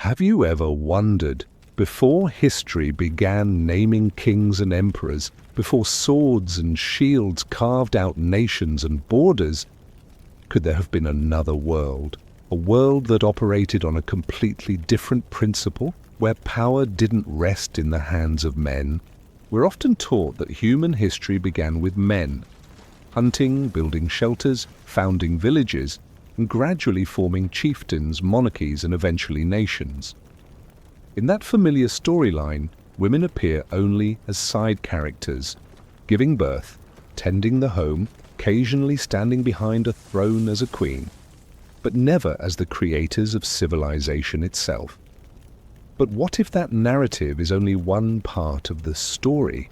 Have you ever wondered, before history began naming kings and emperors, before swords and shields carved out nations and borders, could there have been another world? A world that operated on a completely different principle, where power didn't rest in the hands of men? We're often taught that human history began with men, hunting, building shelters, founding villages, and gradually forming chieftains, monarchies, and eventually nations. In that familiar storyline, women appear only as side characters, giving birth, tending the home, occasionally standing behind a throne as a queen, but never as the creators of civilization itself. But what if that narrative is only one part of the story?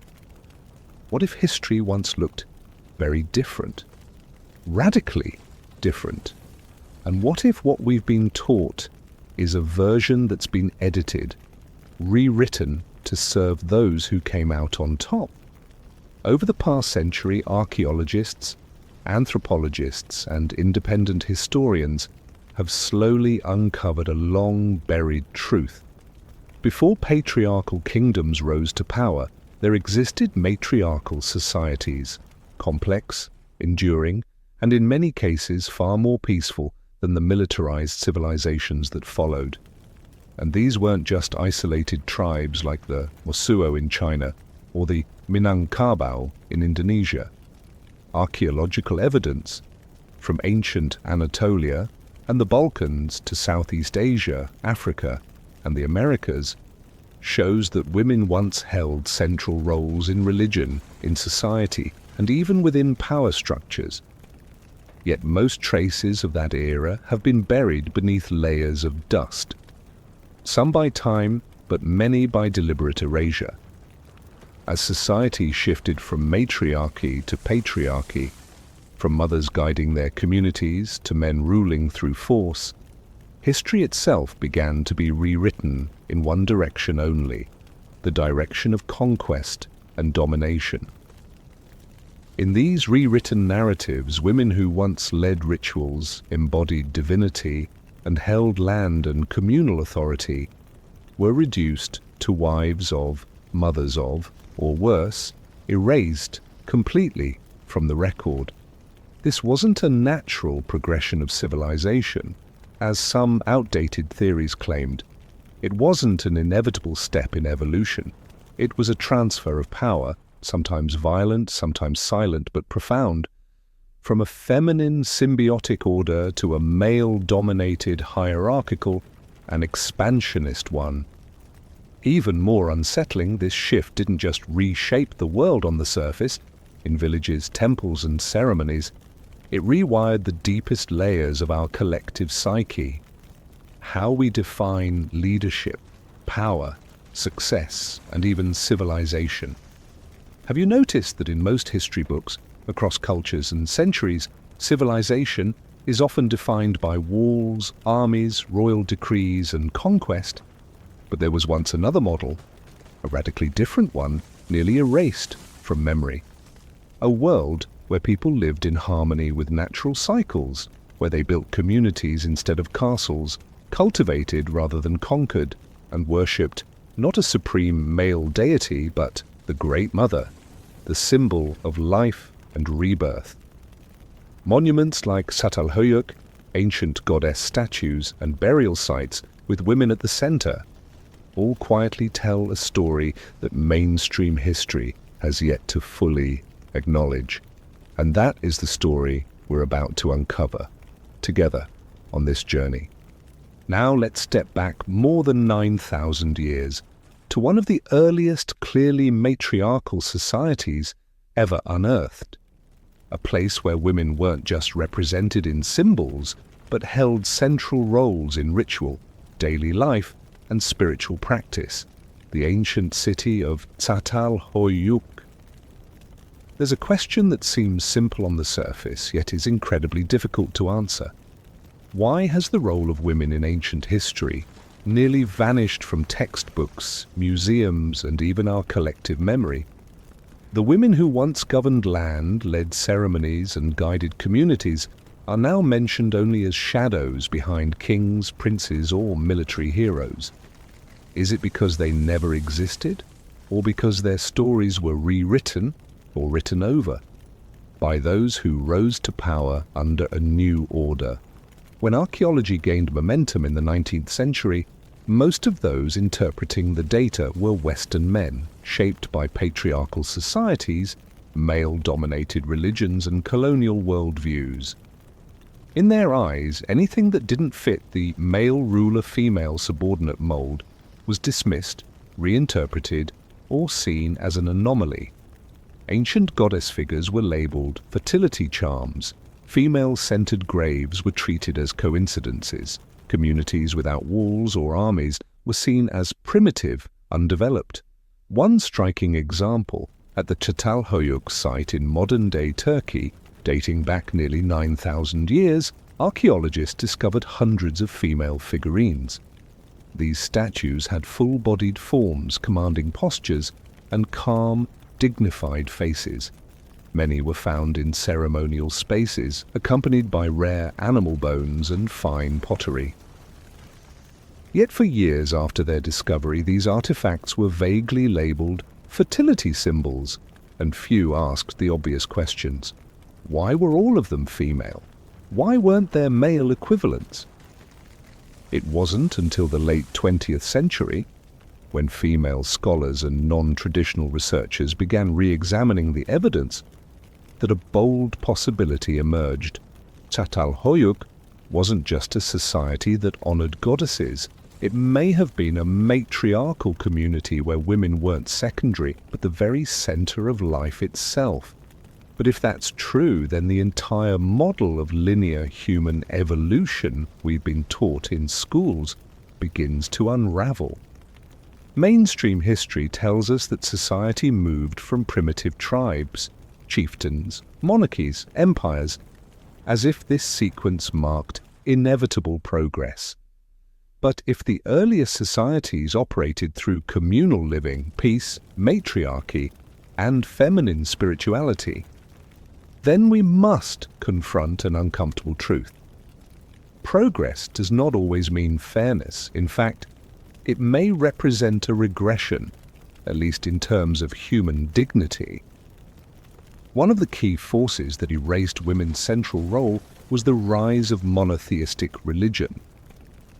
What if history once looked very different, radically different? And what if what we've been taught is a version that's been edited, rewritten to serve those who came out on top? Over the past century, archaeologists, anthropologists, and independent historians have slowly uncovered a long-buried truth. Before patriarchal kingdoms rose to power, there existed matriarchal societies, complex, enduring, and in many cases far more peaceful than the militarized civilizations that followed. And these weren't just isolated tribes like the Mosuo in China or the Minangkabau in Indonesia. Archaeological evidence, from ancient Anatolia and the Balkans to Southeast Asia, Africa, and the Americas, shows that women once held central roles in religion, in society, and even within power structures. Yet most traces of that era have been buried beneath layers of dust. Some by time, but many by deliberate erasure. As society shifted from matriarchy to patriarchy, from mothers guiding their communities to men ruling through force, history itself began to be rewritten in one direction only, the direction of conquest and domination. In these rewritten narratives, women who once led rituals, embodied divinity, and held land and communal authority were reduced to wives of, mothers of, or worse, erased completely from the record. This wasn't a natural progression of civilization, as some outdated theories claimed. It wasn't an inevitable step in evolution. It was a transfer of power, sometimes violent, sometimes silent, but profound, from a feminine symbiotic order to a male-dominated hierarchical and expansionist one. Even more unsettling, this shift didn't just reshape the world on the surface, in villages, temples, and ceremonies. It rewired the deepest layers of our collective psyche. How we define leadership, power, success, and even civilization. Have you noticed that in most history books, across cultures and centuries, civilization is often defined by walls, armies, royal decrees, and conquest? But there was once another model, a radically different one, nearly erased from memory. A world where people lived in harmony with natural cycles, where they built communities instead of castles, cultivated rather than conquered, and worshipped not a supreme male deity, but the Great Mother, the symbol of life and rebirth. Monuments like Çatalhöyük, ancient goddess statues and burial sites with women at the center, all quietly tell a story that mainstream history has yet to fully acknowledge. And that is the story we're about to uncover, together on this journey. Now let's step back more than 9,000 years, to one of the earliest clearly matriarchal societies ever unearthed. A place where women weren't just represented in symbols, but held central roles in ritual, daily life, and spiritual practice, the ancient city of Çatalhöyük. There's a question that seems simple on the surface, yet is incredibly difficult to answer. Why has the role of women in ancient history nearly vanished from textbooks, museums, and even our collective memory? The women who once governed land, led ceremonies, and guided communities are now mentioned only as shadows behind kings, princes, or military heroes. Is it because they never existed, or because their stories were rewritten or written over by those who rose to power under a new order? When archaeology gained momentum in the 19th century, most of those interpreting the data were Western men, shaped by patriarchal societies, male-dominated religions, and colonial worldviews. In their eyes, anything that didn't fit the male ruler, female subordinate mold was dismissed, reinterpreted, or seen as an anomaly. Ancient goddess figures were labeled fertility charms. Female-centered graves were treated as coincidences. Communities without walls or armies were seen as primitive, undeveloped. One striking example, at the Çatalhöyük site in modern-day Turkey, dating back nearly 9,000 years, archaeologists discovered hundreds of female figurines. These statues had full-bodied forms commanding postures and calm, dignified faces. Many were found in ceremonial spaces, accompanied by rare animal bones and fine pottery. Yet for years after their discovery, these artifacts were vaguely labeled fertility symbols, and few asked the obvious questions. Why were all of them female? Why weren't there male equivalents? It wasn't until the late 20th century, when female scholars and non-traditional researchers began re-examining the evidence, that a bold possibility emerged. Çatalhöyük wasn't just a society that honored goddesses. It may have been a matriarchal community where women weren't secondary, but the very center of life itself. But if that's true, then the entire model of linear human evolution we've been taught in schools begins to unravel. Mainstream history tells us that society moved from primitive tribes, chieftains, monarchies, empires, as if this sequence marked inevitable progress. But if the earliest societies operated through communal living, peace, matriarchy, and feminine spirituality, then we must confront an uncomfortable truth. Progress does not always mean fairness. In fact, it may represent a regression, at least in terms of human dignity. One of the key forces that erased women's central role was the rise of monotheistic religion.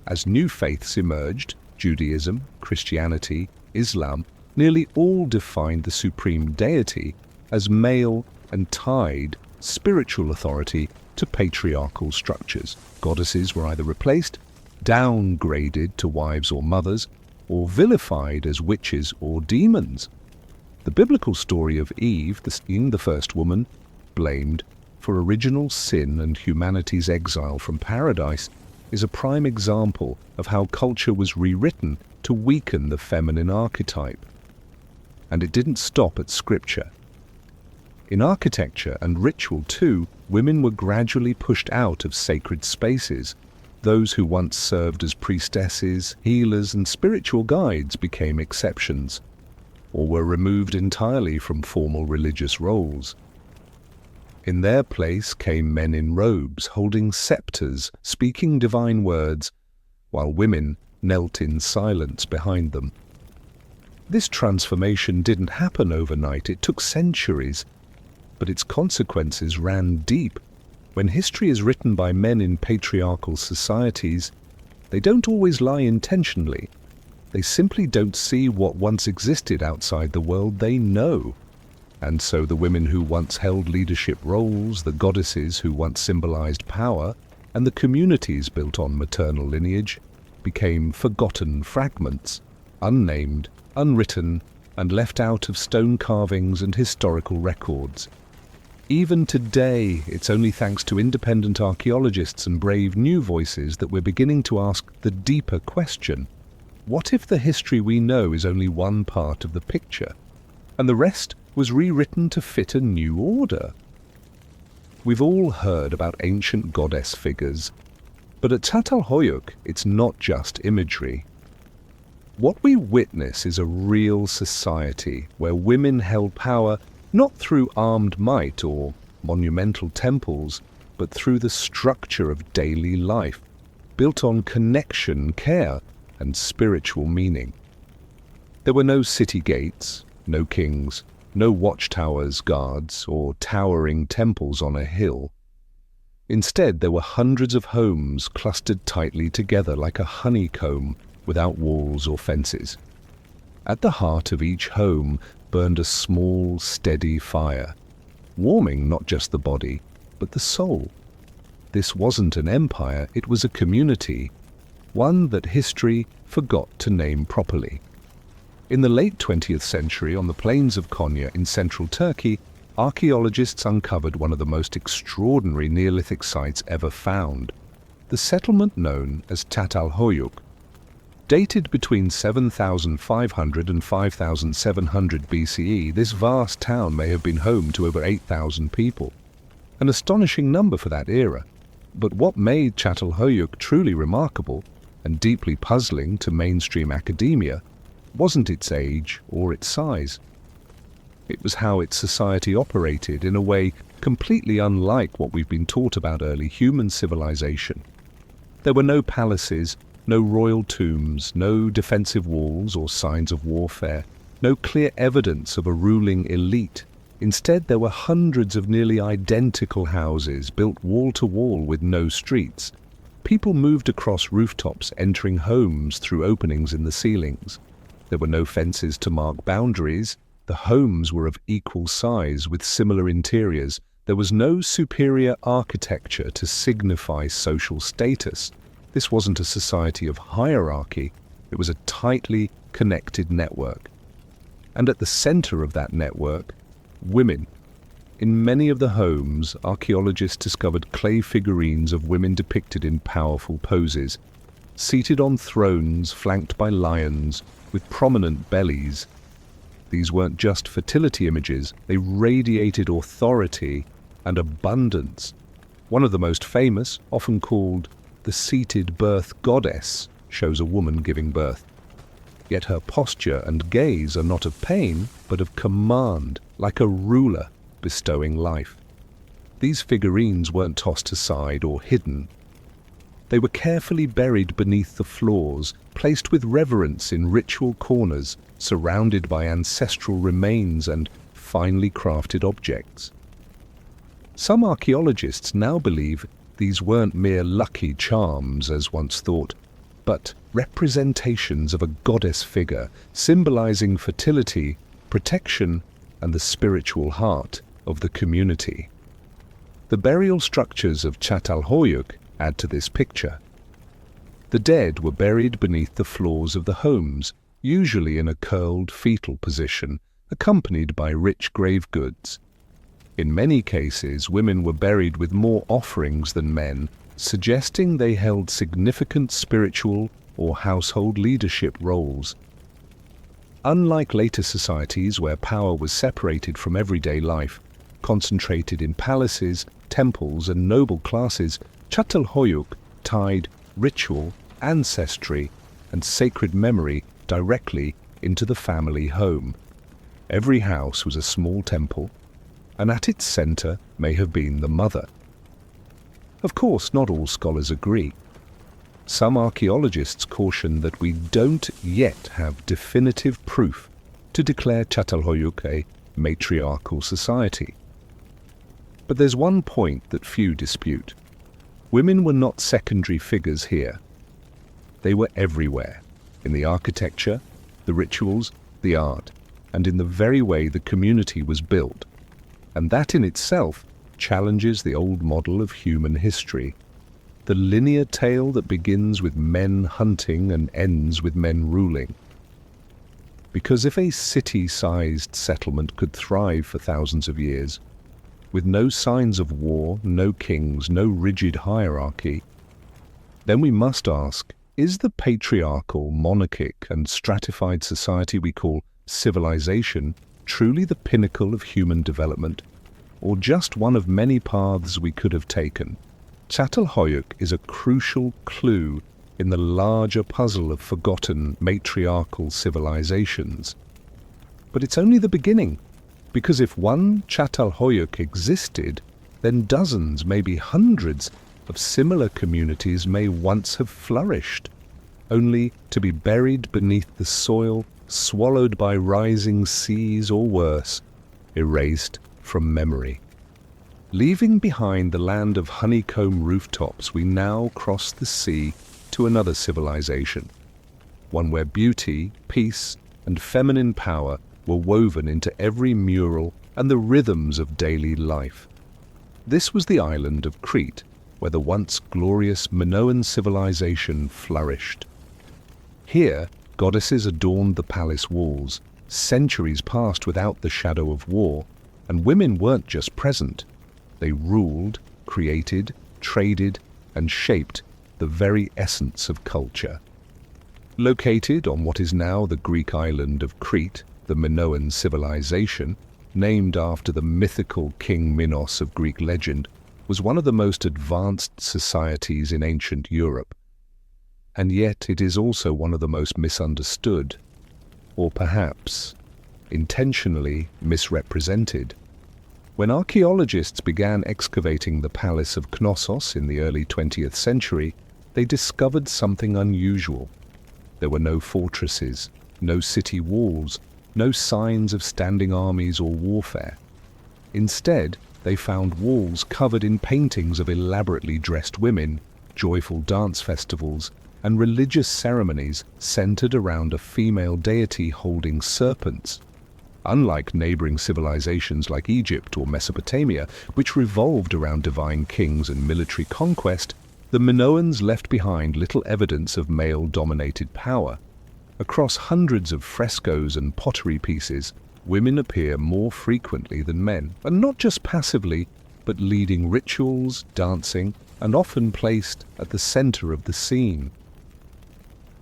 As new faiths emerged, Judaism, Christianity, Islam, nearly all defined the supreme deity as male and tied spiritual authority to patriarchal structures. Goddesses were either replaced, downgraded to wives or mothers, or vilified as witches or demons. The biblical story of Eve, the first woman, blamed for original sin and humanity's exile from paradise, is a prime example of how culture was rewritten to weaken the feminine archetype. And it didn't stop at scripture. In architecture and ritual too, women were gradually pushed out of sacred spaces. Those who once served as priestesses, healers, and spiritual guides became exceptions, or were removed entirely from formal religious roles. In their place came men in robes, holding scepters, speaking divine words, while women knelt in silence behind them. This transformation didn't happen overnight. It took centuries, but its consequences ran deep. When history is written by men in patriarchal societies, they don't always lie intentionally. They simply don't see what once existed outside the world they know. And so the women who once held leadership roles, the goddesses who once symbolized power, and the communities built on maternal lineage became forgotten fragments, unnamed, unwritten, and left out of stone carvings and historical records. Even today, it's only thanks to independent archaeologists and brave new voices that we're beginning to ask the deeper question: what if the history we know is only one part of the picture, and the rest was rewritten to fit a new order? We've all heard about ancient goddess figures, but at Çatalhöyük, it's not just imagery. What we witness is a real society where women held power not through armed might or monumental temples, but through the structure of daily life, built on connection, care, and spiritual meaning. There were no city gates, no kings, no watchtowers, guards, or towering temples on a hill. Instead, there were hundreds of homes clustered tightly together like a honeycomb, without walls or fences. At the heart of each home burned a small, steady fire, warming not just the body, but the soul. This wasn't an empire, it was a community, one that history forgot to name properly. In the late 20th century, on the plains of Konya in central Turkey, archaeologists uncovered one of the most extraordinary Neolithic sites ever found, the settlement known as Çatalhöyük. Dated between 7,500 and 5,700 BCE, this vast town may have been home to over 8,000 people, an astonishing number for that era. But what made Çatalhöyük truly remarkable and deeply puzzling to mainstream academia wasn't its age or its size. It was how its society operated in a way completely unlike what we've been taught about early human civilization. There were no palaces, no royal tombs, no defensive walls or signs of warfare, no clear evidence of a ruling elite. Instead, there were hundreds of nearly identical houses built wall to wall with no streets. People moved across rooftops, entering homes through openings in the ceilings. There were no fences to mark boundaries. The homes were of equal size with similar interiors. There was no superior architecture to signify social status. This wasn't a society of hierarchy, it was a tightly connected network. And at the center of that network, women. In many of the homes, archaeologists discovered clay figurines of women depicted in powerful poses, seated on thrones flanked by lions with prominent bellies. These weren't just fertility images, they radiated authority and abundance. One of the most famous, often called the seated birth goddess, shows a woman giving birth. Yet her posture and gaze are not of pain, but of command, like a ruler bestowing life. These figurines weren't tossed aside or hidden. They were carefully buried beneath the floors, placed with reverence in ritual corners, surrounded by ancestral remains and finely crafted objects. Some archaeologists now believe these weren't mere lucky charms, as once thought, but representations of a goddess figure symbolizing fertility, protection, and the spiritual heart of the community. The burial structures of Çatalhöyük add to this picture. The dead were buried beneath the floors of the homes, usually in a curled fetal position, accompanied by rich grave goods. In many cases, women were buried with more offerings than men, suggesting they held significant spiritual or household leadership roles. Unlike later societies where power was separated from everyday life, concentrated in palaces, temples, and noble classes, Çatalhöyük tied ritual, ancestry, and sacred memory directly into the family home. Every house was a small temple, and at its center may have been the mother. Of course, not all scholars agree. Some archaeologists caution that we don't yet have definitive proof to declare Çatalhöyük a matriarchal society. But there's one point that few dispute. Women were not secondary figures here. They were everywhere, in the architecture, the rituals, the art, and in the very way the community was built. And that in itself challenges the old model of human history, the linear tale that begins with men hunting and ends with men ruling. Because if a city-sized settlement could thrive for thousands of years, with no signs of war, no kings, no rigid hierarchy, then we must ask, is the patriarchal, monarchic, and stratified society we call civilization truly the pinnacle of human development, or just one of many paths we could have taken? Çatalhöyük is a crucial clue in the larger puzzle of forgotten matriarchal civilizations. But it's only the beginning, because if one Çatalhöyük existed, then dozens, maybe hundreds, of similar communities may once have flourished, only to be buried beneath the soil, swallowed by rising seas, or worse, erased from memory. Leaving behind the land of honeycomb rooftops, we now cross the sea to another civilization, one where beauty, peace, and feminine power were woven into every mural and the rhythms of daily life. This was the island of Crete, where the once glorious Minoan civilization flourished. Here, goddesses adorned the palace walls. Centuries passed without the shadow of war, and women weren't just present. They ruled, created, traded, and shaped the very essence of culture. Located on what is now the Greek island of Crete, the Minoan civilization, named after the mythical King Minos of Greek legend, was one of the most advanced societies in ancient Europe. And yet it is also one of the most misunderstood, or perhaps intentionally misrepresented. When archaeologists began excavating the palace of Knossos in the early 20th century, they discovered something unusual. There were no fortresses, no city walls, no signs of standing armies or warfare. Instead, they found walls covered in paintings of elaborately dressed women, joyful dance festivals, and religious ceremonies centered around a female deity holding serpents. Unlike neighboring civilizations like Egypt or Mesopotamia, which revolved around divine kings and military conquest, the Minoans left behind little evidence of male-dominated power. Across hundreds of frescoes and pottery pieces, women appear more frequently than men, and not just passively, but leading rituals, dancing, and often placed at the center of the scene.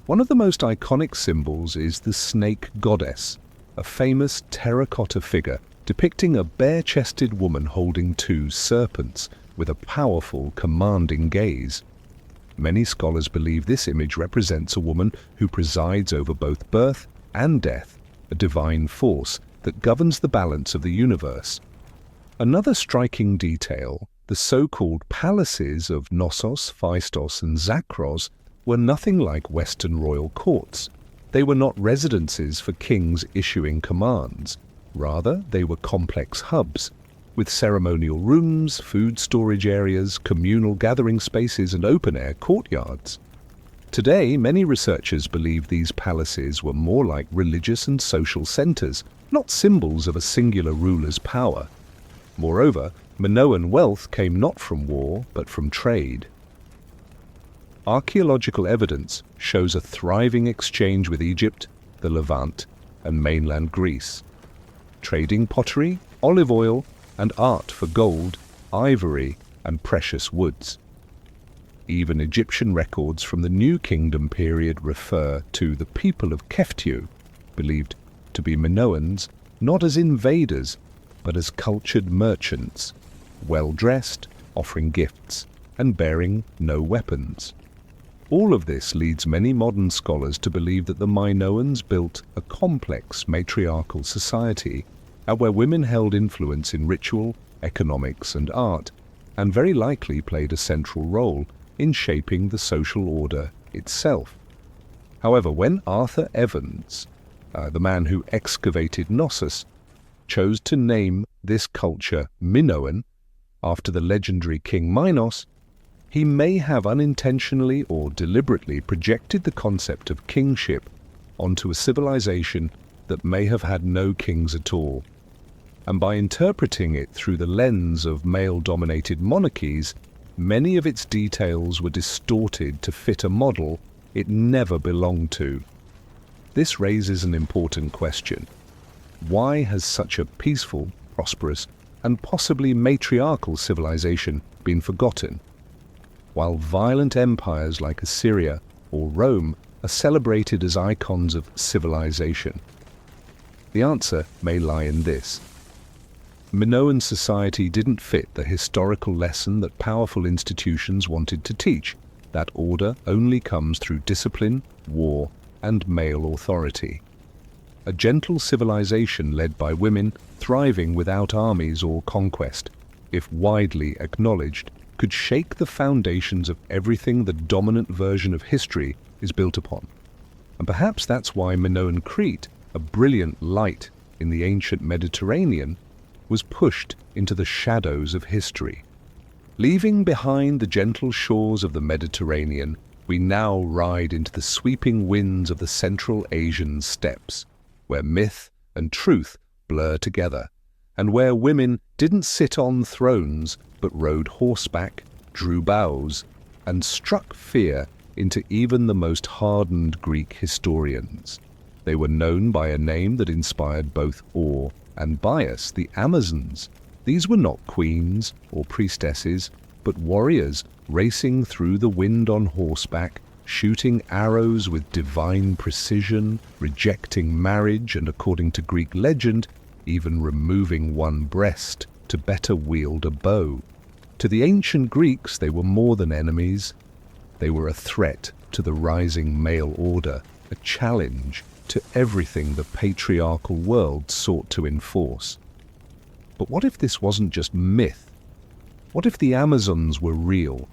One of the most iconic symbols is the snake goddess, a famous terracotta figure depicting a bare-chested woman holding two serpents with a powerful, commanding gaze. Many scholars believe this image represents a woman who presides over both birth and death, a divine force that governs the balance of the universe. Another striking detail, the so-called palaces of Knossos, Phaistos, and Zakros were nothing like Western royal courts. They were not residences for kings issuing commands. Rather, they were complex hubs, with ceremonial rooms, food storage areas, communal gathering spaces, and open-air courtyards. Today, many researchers believe these palaces were more like religious and social centers, not symbols of a singular ruler's power. Moreover, Minoan wealth came not from war, but from trade. Archaeological evidence shows a thriving exchange with Egypt, the Levant, and mainland Greece, trading pottery, olive oil, and art for gold, ivory, and precious woods. Even Egyptian records from the New Kingdom period refer to the people of Keftiu, believed to be Minoans, not as invaders, but as cultured merchants, well-dressed, offering gifts, and bearing no weapons. All of this leads many modern scholars to believe that the Minoans built a complex matriarchal society, where women held influence in ritual, economics, and art, and very likely played a central role in shaping the social order itself. However, when Arthur Evans, the man who excavated Knossos, chose to name this culture Minoan after the legendary King Minos, he may have unintentionally or deliberately projected the concept of kingship onto a civilization that may have had no kings at all. And by interpreting it through the lens of male-dominated monarchies, many of its details were distorted to fit a model it never belonged to. This raises an important question. Why has such a peaceful, prosperous, and possibly matriarchal civilization been forgotten, while violent empires like Assyria or Rome are celebrated as icons of civilization? The answer may lie in this. Minoan society didn't fit the historical lesson that powerful institutions wanted to teach, that order only comes through discipline, war, and male authority. A gentle civilization led by women, thriving without armies or conquest, if widely acknowledged, could shake the foundations of everything the dominant version of history is built upon. And perhaps that's why Minoan Crete, a brilliant light in the ancient Mediterranean, was pushed into the shadows of history. Leaving behind the gentle shores of the Mediterranean, we now ride into the sweeping winds of the Central Asian steppes, where myth and truth blur together, and where women didn't sit on thrones but rode horseback, drew bows, and struck fear into even the most hardened Greek historians. They were known by a name that inspired both awe and bias, the Amazons. These were not queens or priestesses, but warriors racing through the wind on horseback, shooting arrows with divine precision, rejecting marriage, and according to Greek legend, even removing one breast to better wield a bow. To the ancient Greeks, they were more than enemies. They were a threat to the rising male order, a challenge to everything the patriarchal world sought to enforce. But what if this wasn't just myth? What if the Amazons were real,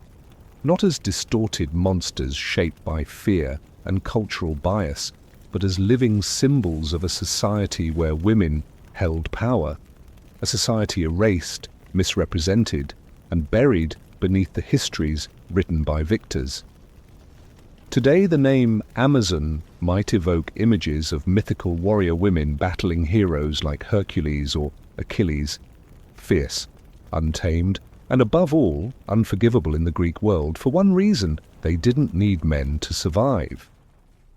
not as distorted monsters shaped by fear and cultural bias, but as living symbols of a society where women held power, a society erased, misrepresented, and buried beneath the histories written by victors? Today, the name Amazon might evoke images of mythical warrior women battling heroes like Hercules or Achilles, fierce, untamed, and above all, unforgivable in the Greek world for one reason: they didn't need men to survive.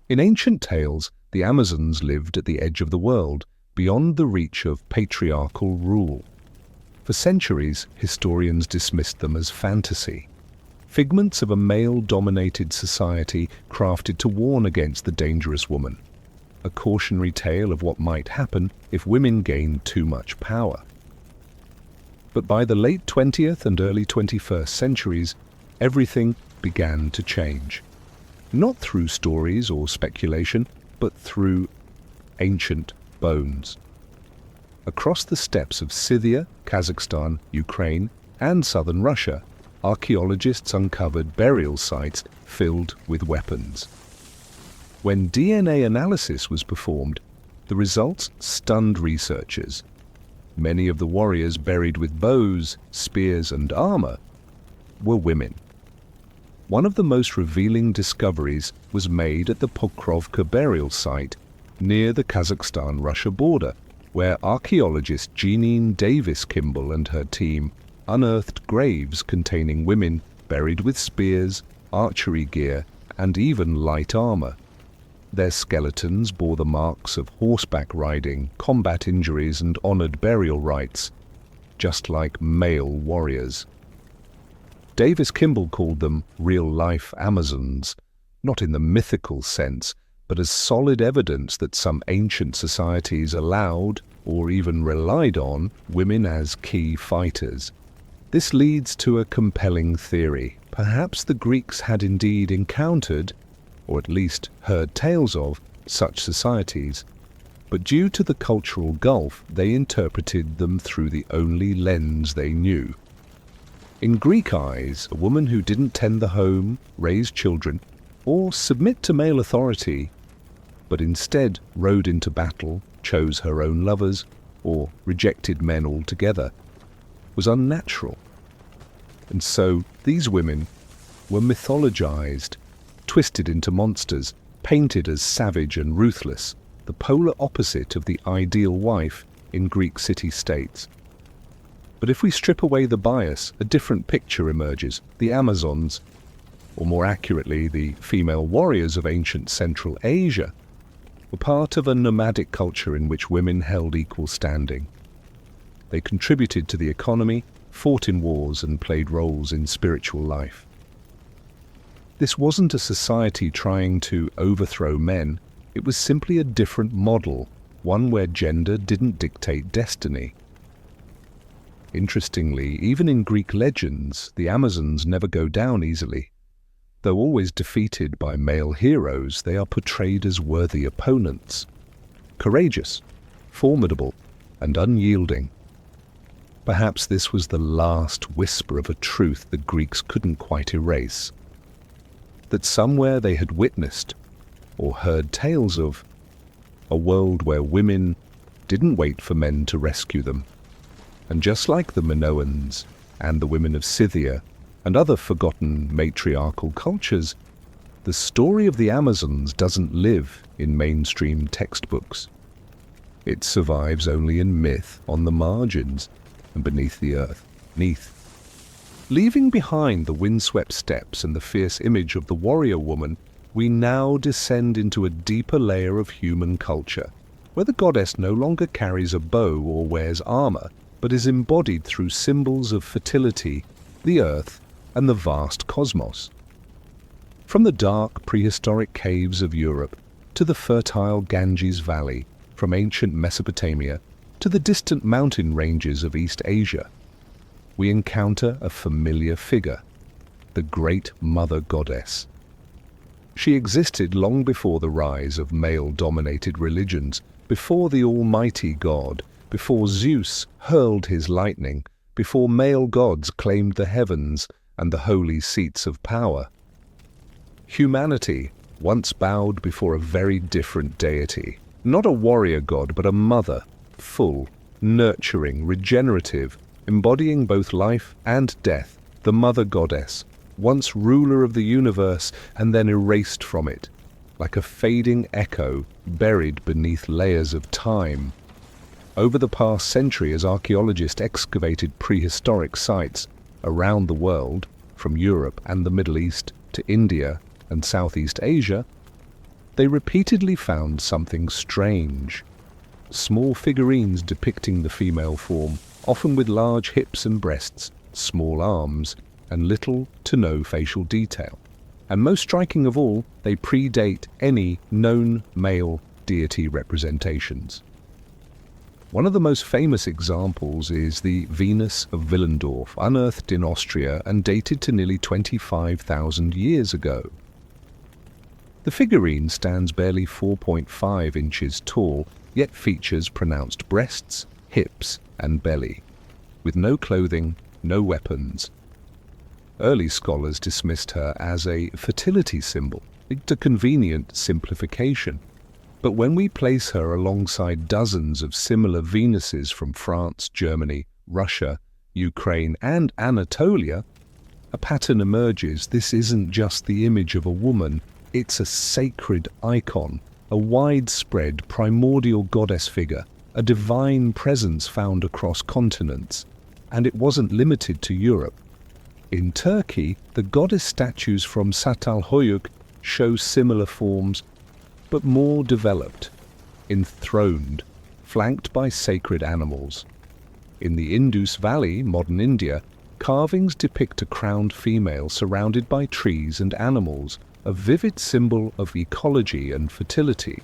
In ancient tales, the Amazons lived at the edge of the world, beyond the reach of patriarchal rule. For centuries, historians dismissed them as fantasy, figments of a male-dominated society crafted to warn against the dangerous woman, a cautionary tale of what might happen if women gained too much power. But by the late 20th and early 21st centuries, everything began to change. Not through stories or speculation, but through ancient bones. Across the steppes of Scythia, Kazakhstan, Ukraine, and southern Russia, archaeologists uncovered burial sites filled with weapons. When DNA analysis was performed, the results stunned researchers. Many of the warriors buried with bows, spears, and armor were women. One of the most revealing discoveries was made at the Pokrovka burial site near the Kazakhstan-Russia border, where archaeologist Jeanine Davis Kimball and her team unearthed graves containing women buried with spears, archery gear, and even light armor. Their skeletons bore the marks of horseback riding, combat injuries, and honored burial rites, just like male warriors. Davis Kimball called them real-life Amazons, not in the mythical sense, but as solid evidence that some ancient societies allowed, or even relied on, women as key fighters. This leads to a compelling theory. Perhaps the Greeks had indeed encountered, or at least heard tales of, such societies, but due to the cultural gulf, they interpreted them through the only lens they knew. In Greek eyes, a woman who didn't tend the home, raise children, or submit to male authority, but instead rode into battle, chose her own lovers, or rejected men altogether, was unnatural. And so these women were mythologized, twisted into monsters, painted as savage and ruthless, the polar opposite of the ideal wife in Greek city-states. But if we strip away the bias, a different picture emerges. The Amazons, or more accurately, the female warriors of ancient Central Asia, were part of a nomadic culture in which women held equal standing. They contributed to the economy, fought in wars, and played roles in spiritual life. This wasn't a society trying to overthrow men. It was simply a different model, one where gender didn't dictate destiny. Interestingly, even in Greek legends, the Amazons never go down easily. Though always defeated by male heroes, they are portrayed as worthy opponents, courageous, formidable, and unyielding. Perhaps this was the last whisper of a truth the Greeks couldn't quite erase. That somewhere they had witnessed, or heard tales of, a world where women didn't wait for men to rescue them. And just like the Minoans and the women of Scythia and other forgotten matriarchal cultures, the story of the Amazons doesn't live in mainstream textbooks. It survives only in myth, on the margins, and beneath the earth. Leaving behind the windswept steppes and the fierce image of the warrior woman, we now descend into a deeper layer of human culture, where the goddess no longer carries a bow or wears armor, but is embodied through symbols of fertility, the earth, and the vast cosmos. From the dark prehistoric caves of Europe to the fertile Ganges Valley, from ancient Mesopotamia to the distant mountain ranges of East Asia, we encounter a familiar figure, the Great Mother Goddess. She existed long before the rise of male-dominated religions, before the Almighty God, before Zeus hurled his lightning, before male gods claimed the heavens and the holy seats of power. Humanity once bowed before a very different deity, not a warrior god, but a mother, full, nurturing, regenerative, embodying both life and death, the Mother Goddess, once ruler of the universe and then erased from it, like a fading echo buried beneath layers of time. Over the past century, as archaeologists excavated prehistoric sites around the world, from Europe and the Middle East to India and Southeast Asia, they repeatedly found something strange. Small figurines depicting the female form, often with large hips and breasts, small arms, and little to no facial detail. And most striking of all, they predate any known male deity representations. One of the most famous examples is the Venus of Willendorf, unearthed in Austria and dated to nearly 25,000 years ago. The figurine stands barely 4.5 inches tall, yet features pronounced breasts, hips, and belly, with no clothing, no weapons. Early scholars dismissed her as a fertility symbol, a convenient simplification. But when we place her alongside dozens of similar Venuses from France, Germany, Russia, Ukraine, and Anatolia, a pattern emerges. This isn't just the image of a woman, it's a sacred icon, a widespread primordial goddess figure, a divine presence found across continents. And it wasn't limited to Europe. In Turkey, the goddess statues from Çatalhöyük show similar forms, but more developed, enthroned, flanked by sacred animals. In the Indus Valley, modern India, carvings depict a crowned female surrounded by trees and animals, a vivid symbol of ecology and fertility.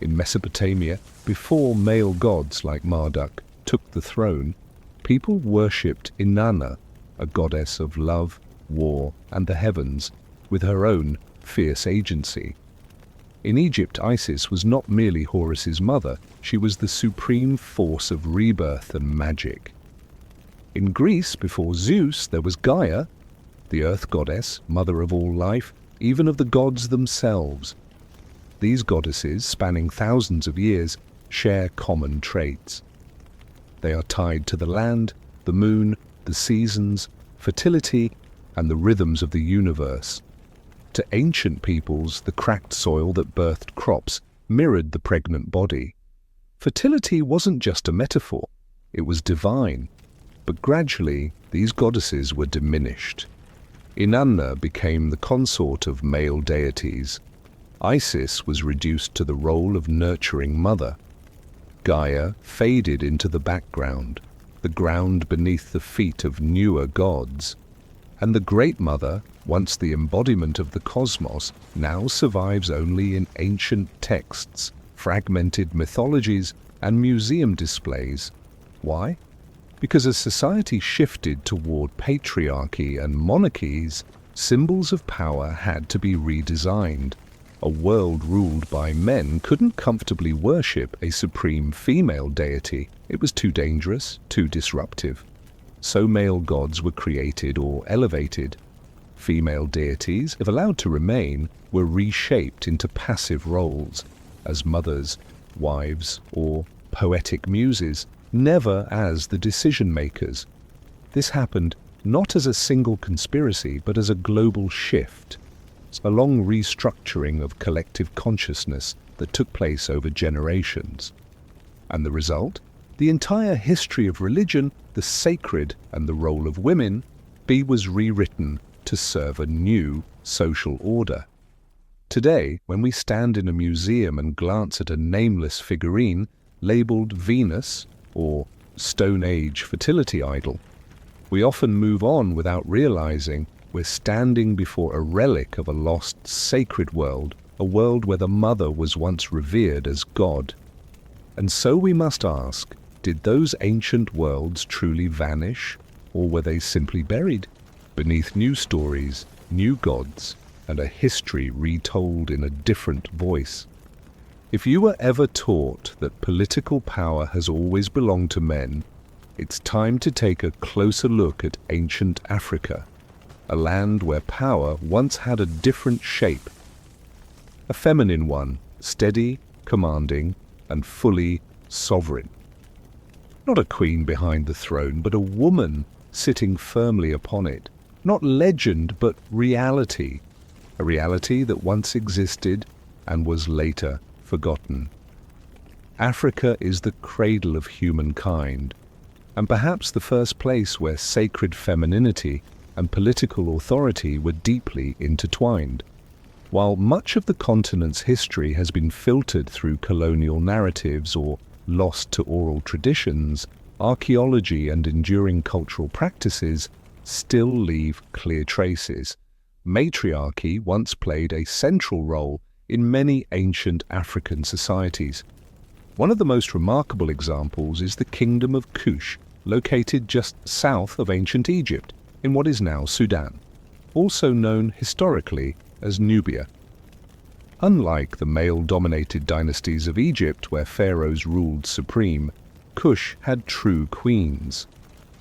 In Mesopotamia, before male gods like Marduk took the throne, people worshipped Inanna, a goddess of love, war, and the heavens, with her own fierce agency. In Egypt, Isis was not merely Horus's mother, she was the supreme force of rebirth and magic. In Greece, before Zeus, there was Gaia, the earth goddess, mother of all life, even of the gods themselves. These goddesses, spanning thousands of years, share common traits. They are tied to the land, the moon, the seasons, fertility, and the rhythms of the universe. To ancient peoples, the cracked soil that birthed crops mirrored the pregnant body. Fertility wasn't just a metaphor, it was divine. But gradually, these goddesses were diminished. Inanna became the consort of male deities. Isis was reduced to the role of nurturing mother. Gaia faded into the background, the ground beneath the feet of newer gods. And the Great Mother, once the embodiment of the cosmos, now survives only in ancient texts, fragmented mythologies, and museum displays. Why? Because as society shifted toward patriarchy and monarchies, symbols of power had to be redesigned. A world ruled by men couldn't comfortably worship a supreme female deity. It was too dangerous, too disruptive. So male gods were created or elevated. Female deities, if allowed to remain, were reshaped into passive roles, as mothers, wives, or poetic muses, never as the decision-makers. This happened not as a single conspiracy, but as a global shift, a long restructuring of collective consciousness that took place over generations. And the result? The entire history of religion, the sacred and the role of women, was rewritten to serve a new social order. Today, when we stand in a museum and glance at a nameless figurine labeled Venus or Stone Age fertility idol, we often move on without realizing we're standing before a relic of a lost sacred world, a world where the mother was once revered as God. And so we must ask, did those ancient worlds truly vanish, or were they simply buried beneath new stories, new gods, and a history retold in a different voice? If you were ever taught that political power has always belonged to men, it's time to take a closer look at ancient Africa, a land where power once had a different shape. A feminine one, steady, commanding, and fully sovereign. Not a queen behind the throne, but a woman sitting firmly upon it. Not legend, but reality. A reality that once existed and was later forgotten. Africa is the cradle of humankind, and perhaps the first place where sacred femininity and political authority were deeply intertwined. While much of the continent's history has been filtered through colonial narratives or lost to oral traditions, archaeology and enduring cultural practices still leave clear traces. Matriarchy once played a central role in many ancient African societies. One of the most remarkable examples is the Kingdom of Kush, located just south of ancient Egypt, in what is now Sudan, also known historically as Nubia. Unlike the male-dominated dynasties of Egypt, where pharaohs ruled supreme, Kush had true queens,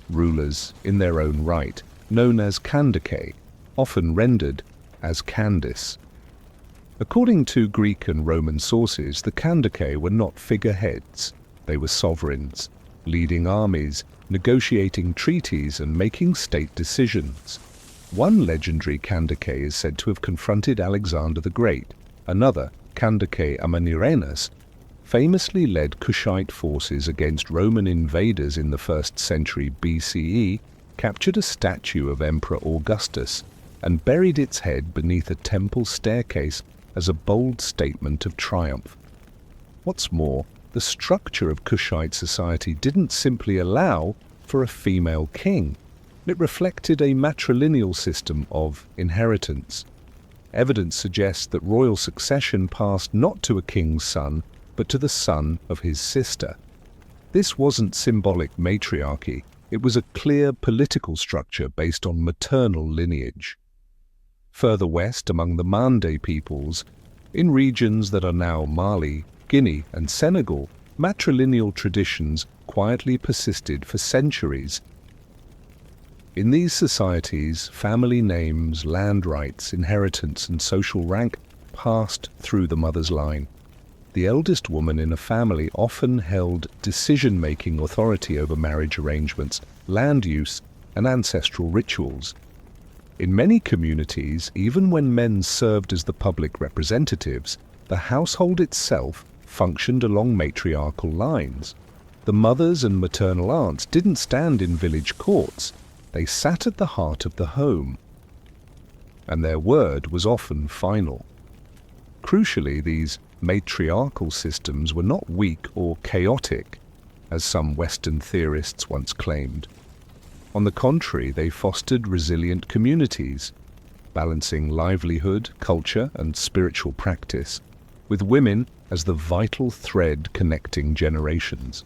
rulers in their own right, known as Kandake, often rendered as Candace. According to Greek and Roman sources, the Kandake were not figureheads. They were sovereigns, leading armies, negotiating treaties, and making state decisions. One legendary Kandake is said to have confronted Alexander the Great. Another, Kandake Amanirenas, famously led Kushite forces against Roman invaders in the 1st century BCE, captured a statue of Emperor Augustus, and buried its head beneath a temple staircase as a bold statement of triumph. What's more, the structure of Kushite society didn't simply allow for a female king. It reflected a matrilineal system of inheritance. Evidence suggests that royal succession passed not to a king's son, but to the son of his sister. This wasn't symbolic matriarchy. It was a clear political structure based on maternal lineage. Further west, among the Mande peoples, in regions that are now Mali, Guinea, and Senegal, matrilineal traditions quietly persisted for centuries. In these societies, family names, land rights, inheritance, and social rank passed through the mother's line. The eldest woman in a family often held decision-making authority over marriage arrangements, land use, and ancestral rituals. In many communities, even when men served as the public representatives, the household itself functioned along matriarchal lines. The mothers and maternal aunts didn't stand in village courts. They sat at the heart of the home, and their word was often final. Crucially, these matriarchal systems were not weak or chaotic, as some Western theorists once claimed. On the contrary, they fostered resilient communities, balancing livelihood, culture, and spiritual practice, with women as the vital thread connecting generations.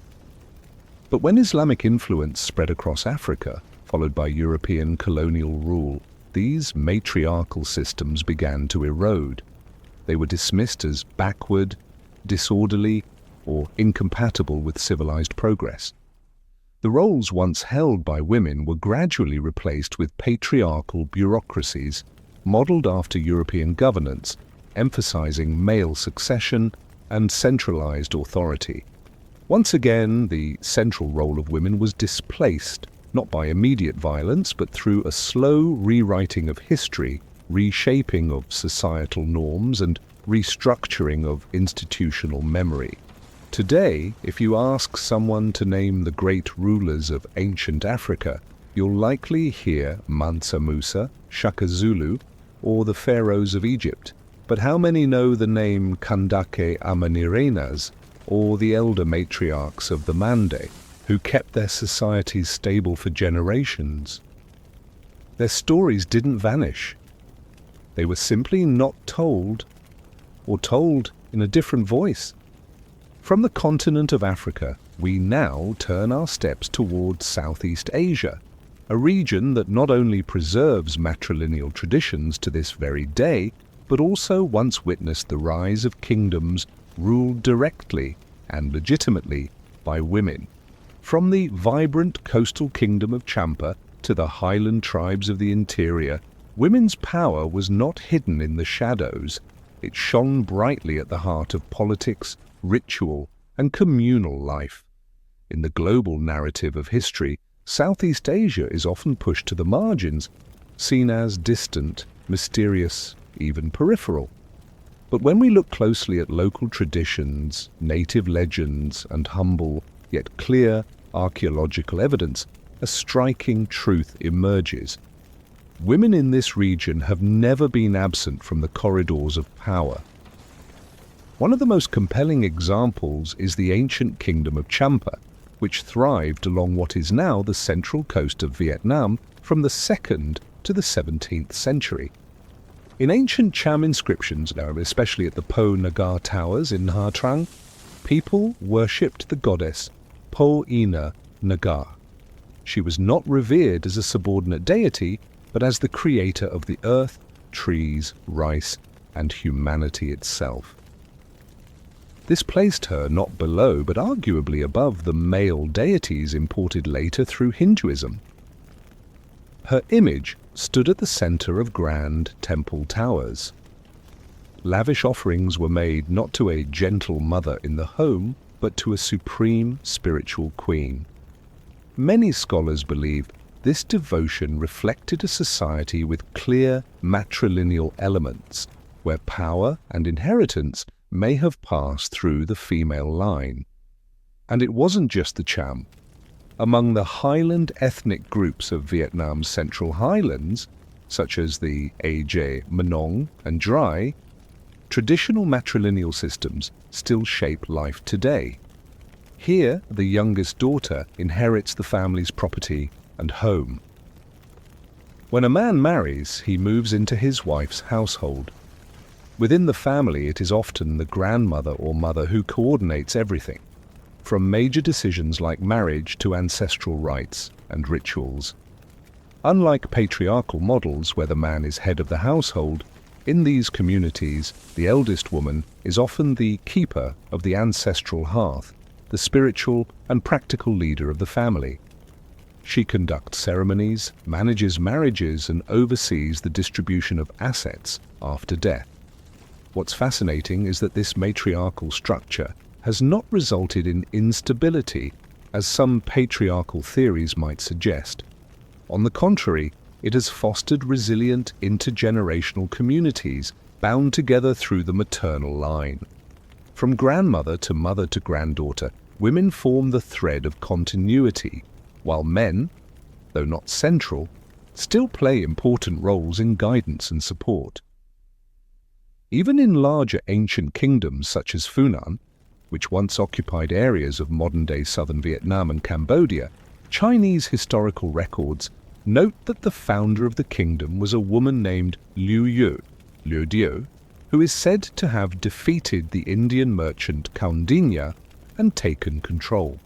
But when Islamic influence spread across Africa, followed by European colonial rule, these matriarchal systems began to erode. They were dismissed as backward, disorderly, or incompatible with civilized progress. The roles once held by women were gradually replaced with patriarchal bureaucracies modeled after European governance, emphasizing male succession and centralized authority. Once again, the central role of women was displaced, not by immediate violence, but through a slow rewriting of history, reshaping of societal norms, and restructuring of institutional memory. Today, if you ask someone to name the great rulers of ancient Africa, you'll likely hear Mansa Musa, Shaka Zulu, or the pharaohs of Egypt. But how many know the name Kandake Amanirenas, or the elder matriarchs of the Mande, who kept their societies stable for generations? Their stories didn't vanish. They were simply not told, or told in a different voice. From the continent of Africa, we now turn our steps towards Southeast Asia, a region that not only preserves matrilineal traditions to this very day, but also once witnessed the rise of kingdoms ruled directly and legitimately by women. From the vibrant coastal kingdom of Champa to the highland tribes of the interior, women's power was not hidden in the shadows. It shone brightly at the heart of politics, ritual, and communal life. In the global narrative of history, Southeast Asia is often pushed to the margins, seen as distant, mysterious, even peripheral. But when we look closely at local traditions, native legends, and humble yet clear archaeological evidence, a striking truth emerges. Women in this region have never been absent from the corridors of power. One of the most compelling examples is the ancient kingdom of Champa, which thrived along what is now the central coast of Vietnam from the 2nd to the 17th century. In ancient Cham inscriptions, especially at the Po Nagar Towers in Nha Trang, people worshipped the goddess Po Ina Nagar. She was not revered as a subordinate deity, but as the creator of the earth, trees, rice, and humanity itself. This placed her not below, but arguably above the male deities imported later through Hinduism. Her image stood at the center of grand temple towers. Lavish offerings were made not to a gentle mother in the home, but to a supreme spiritual queen. Many scholars believe this devotion reflected a society with clear matrilineal elements, where power and inheritance may have passed through the female line. And it wasn't just the Cham. Among the highland ethnic groups of Vietnam's central highlands, such as the Aj, Manong, and Drai, traditional matrilineal systems still shape life today. Here, the youngest daughter inherits the family's property and home. When a man marries, he moves into his wife's household. Within the family, it is often the grandmother or mother who coordinates everything, from major decisions like marriage to ancestral rites and rituals. Unlike patriarchal models where the man is head of the household, in these communities, the eldest woman is often the keeper of the ancestral hearth, the spiritual and practical leader of the family. She conducts ceremonies, manages marriages, and oversees the distribution of assets after death. What's fascinating is that this matriarchal structure has not resulted in instability, as some patriarchal theories might suggest. On the contrary, it has fostered resilient intergenerational communities bound together through the maternal line. From grandmother to mother to granddaughter, women form the thread of continuity, while men, though not central, still play important roles in guidance and support. Even in larger ancient kingdoms such as Funan, which once occupied areas of modern-day southern Vietnam and Cambodia, Chinese historical records note that the founder of the kingdom was a woman named Liu Diu, who is said to have defeated the Indian merchant Kaundinya and taken control.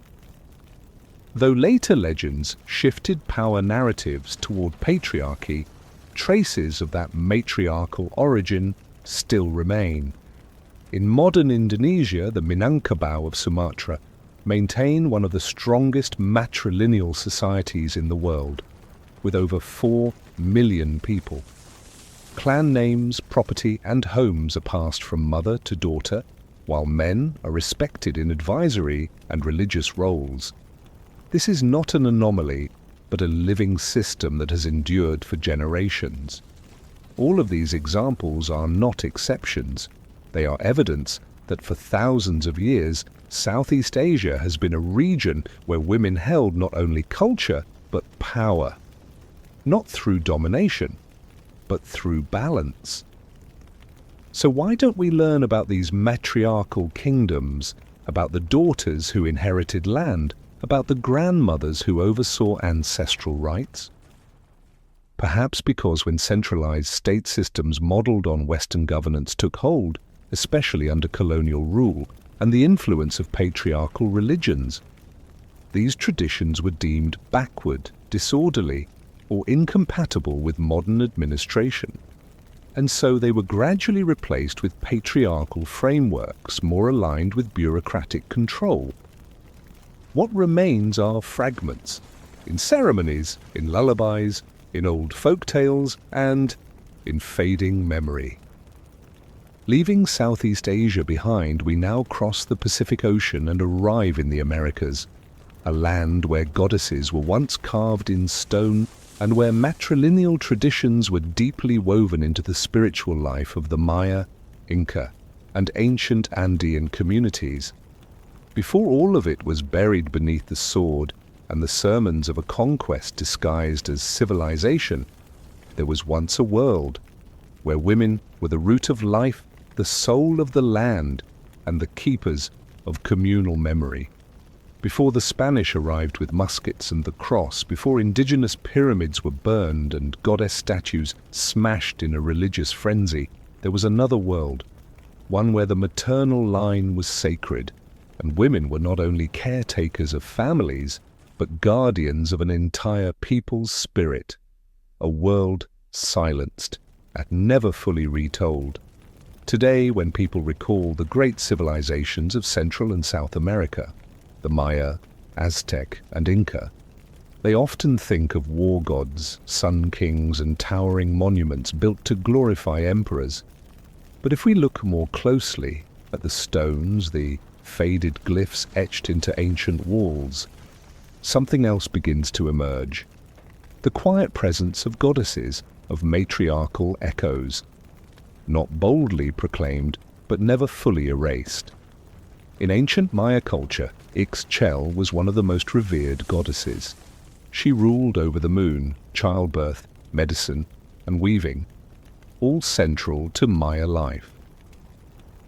Though later legends shifted power narratives toward patriarchy, traces of that matriarchal origin still remain. In modern Indonesia, the Minangkabau of Sumatra maintain one of the strongest matrilineal societies in the world, with over 4 million people. Clan names, property and homes are passed from mother to daughter, while men are respected in advisory and religious roles. This is not an anomaly, but a living system that has endured for generations. All of these examples are not exceptions. They are evidence that for thousands of years, Southeast Asia has been a region where women held not only culture, but power. Not through domination, but through balance. So why don't we learn about these matriarchal kingdoms, about the daughters who inherited land, about the grandmothers who oversaw ancestral rights? Perhaps because when centralized state systems modeled on Western governance took hold, especially under colonial rule, and the influence of patriarchal religions, these traditions were deemed backward, disorderly, or incompatible with modern administration. And so they were gradually replaced with patriarchal frameworks more aligned with bureaucratic control. What remains are fragments, in ceremonies, in lullabies, in old folk tales, and in fading memory. Leaving Southeast Asia behind, we now cross the Pacific Ocean and arrive in the Americas, a land where goddesses were once carved in stone and where matrilineal traditions were deeply woven into the spiritual life of the Maya, Inca, and ancient Andean communities. Before all of it was buried beneath the sword and the sermons of a conquest disguised as civilization, there was once a world where women were the root of life, the soul of the land, and the keepers of communal memory. Before the Spanish arrived with muskets and the cross, before indigenous pyramids were burned and goddess statues smashed in a religious frenzy, there was another world, one where the maternal line was sacred, and women were not only caretakers of families, but guardians of an entire people's spirit, a world silenced and never fully retold. Today, when people recall the great civilizations of Central and South America, the Maya, Aztec, and Inca, they often think of war gods, sun kings, and towering monuments built to glorify emperors. But if we look more closely at the stones, the faded glyphs etched into ancient walls, something else begins to emerge. The quiet presence of goddesses, of matriarchal echoes, not boldly proclaimed, but never fully erased. In ancient Maya culture, Ixchel was one of the most revered goddesses. She ruled over the moon, childbirth, medicine, and weaving, all central to Maya life.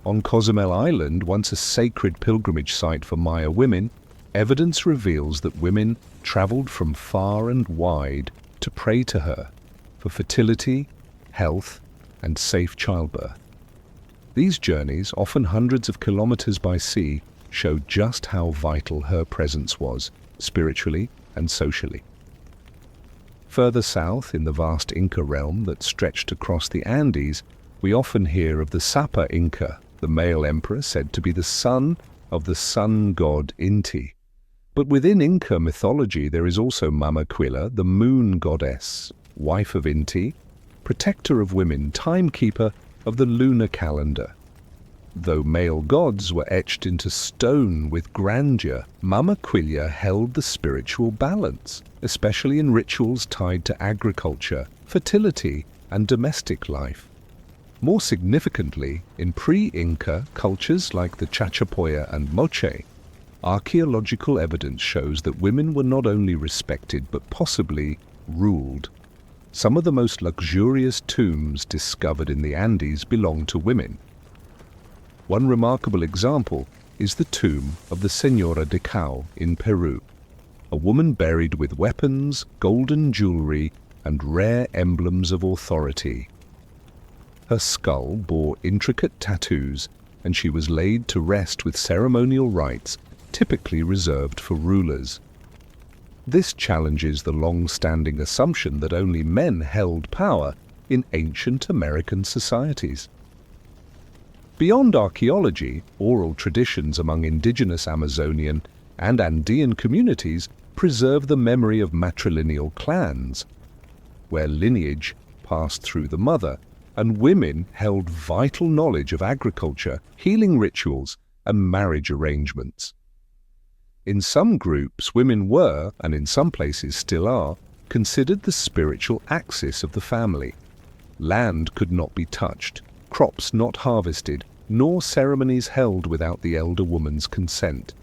On Cozumel Island, once a sacred pilgrimage site for Maya women, evidence reveals that women traveled from far and wide to pray to her for fertility, health, and safe childbirth. These journeys, often hundreds of kilometers by sea, show just how vital her presence was, spiritually and socially. Further south, in the vast Inca realm that stretched across the Andes, we often hear of the Sapa Inca, the male emperor said to be the son of the sun god Inti. But within Inca mythology there is also Mamaquilla, the moon goddess, wife of Inti, protector of women, timekeeper of the lunar calendar. Though male gods were etched into stone with grandeur, Mamaquilla held the spiritual balance, especially in rituals tied to agriculture, fertility, and domestic life. More significantly, in pre-Inca cultures like the Chachapoya and Moche, archaeological evidence shows that women were not only respected but possibly ruled. Some of the most luxurious tombs discovered in the Andes belong to women. One remarkable example is the tomb of the Señora de Cao in Peru, a woman buried with weapons, golden jewelry, and rare emblems of authority. Her skull bore intricate tattoos, and she was laid to rest with ceremonial rites typically reserved for rulers. This challenges the long-standing assumption that only men held power in ancient American societies. Beyond archaeology, oral traditions among indigenous Amazonian and Andean communities preserve the memory of matrilineal clans, where lineage passed through the mother, and women held vital knowledge of agriculture, healing rituals, and marriage arrangements. In some groups, women were, and in some places still are, considered the spiritual axis of the family. Land could not be touched, crops not harvested, nor ceremonies held without the elder woman's consent.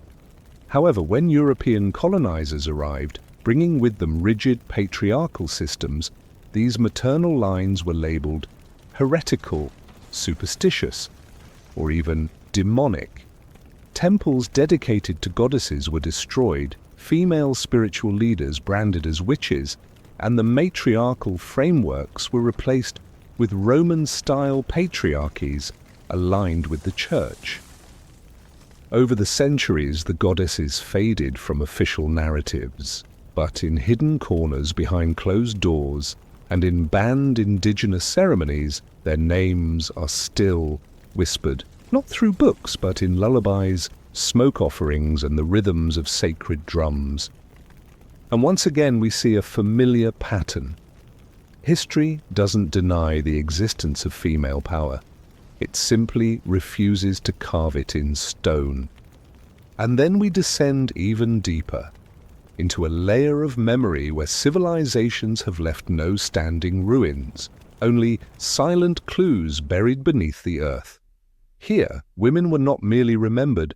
However, when European colonizers arrived, bringing with them rigid patriarchal systems, these maternal lines were labeled heretical, superstitious, or even demonic. Temples dedicated to goddesses were destroyed, female spiritual leaders branded as witches, and the matriarchal frameworks were replaced with Roman-style patriarchies aligned with the church. Over the centuries, the goddesses faded from official narratives, but in hidden corners behind closed doors and in banned indigenous ceremonies, their names are still whispered, not through books, but in lullabies, smoke offerings, and the rhythms of sacred drums. And once again we see a familiar pattern. History doesn't deny the existence of female power. It simply refuses to carve it in stone. And then we descend even deeper, into a layer of memory where civilizations have left no standing ruins, only silent clues buried beneath the earth. Here, women were not merely remembered,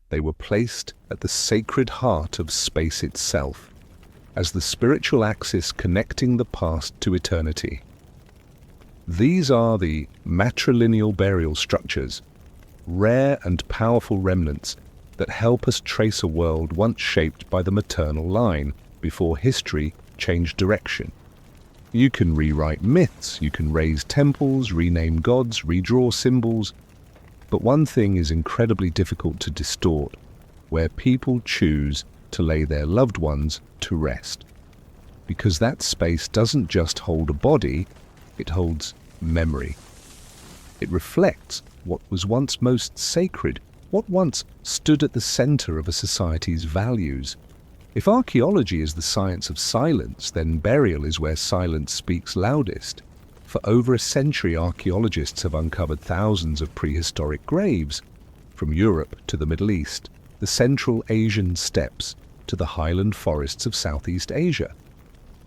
they were placed at the sacred heart of space itself, as the spiritual axis connecting the past to eternity. These are the matrilineal burial structures, rare and powerful remnants that help us trace a world once shaped by the maternal line before history changed direction. You can rewrite myths, you can raise temples, rename gods, redraw symbols, but one thing is incredibly difficult to distort, where people choose to lay their loved ones to rest. Because that space doesn't just hold a body, it holds memory. It reflects what was once most sacred, what once stood at the center of a society's values. If archaeology is the science of silence, then burial is where silence speaks loudest. For over a century, archaeologists have uncovered thousands of prehistoric graves, from Europe to the Middle East, the Central Asian steppes to the highland forests of Southeast Asia.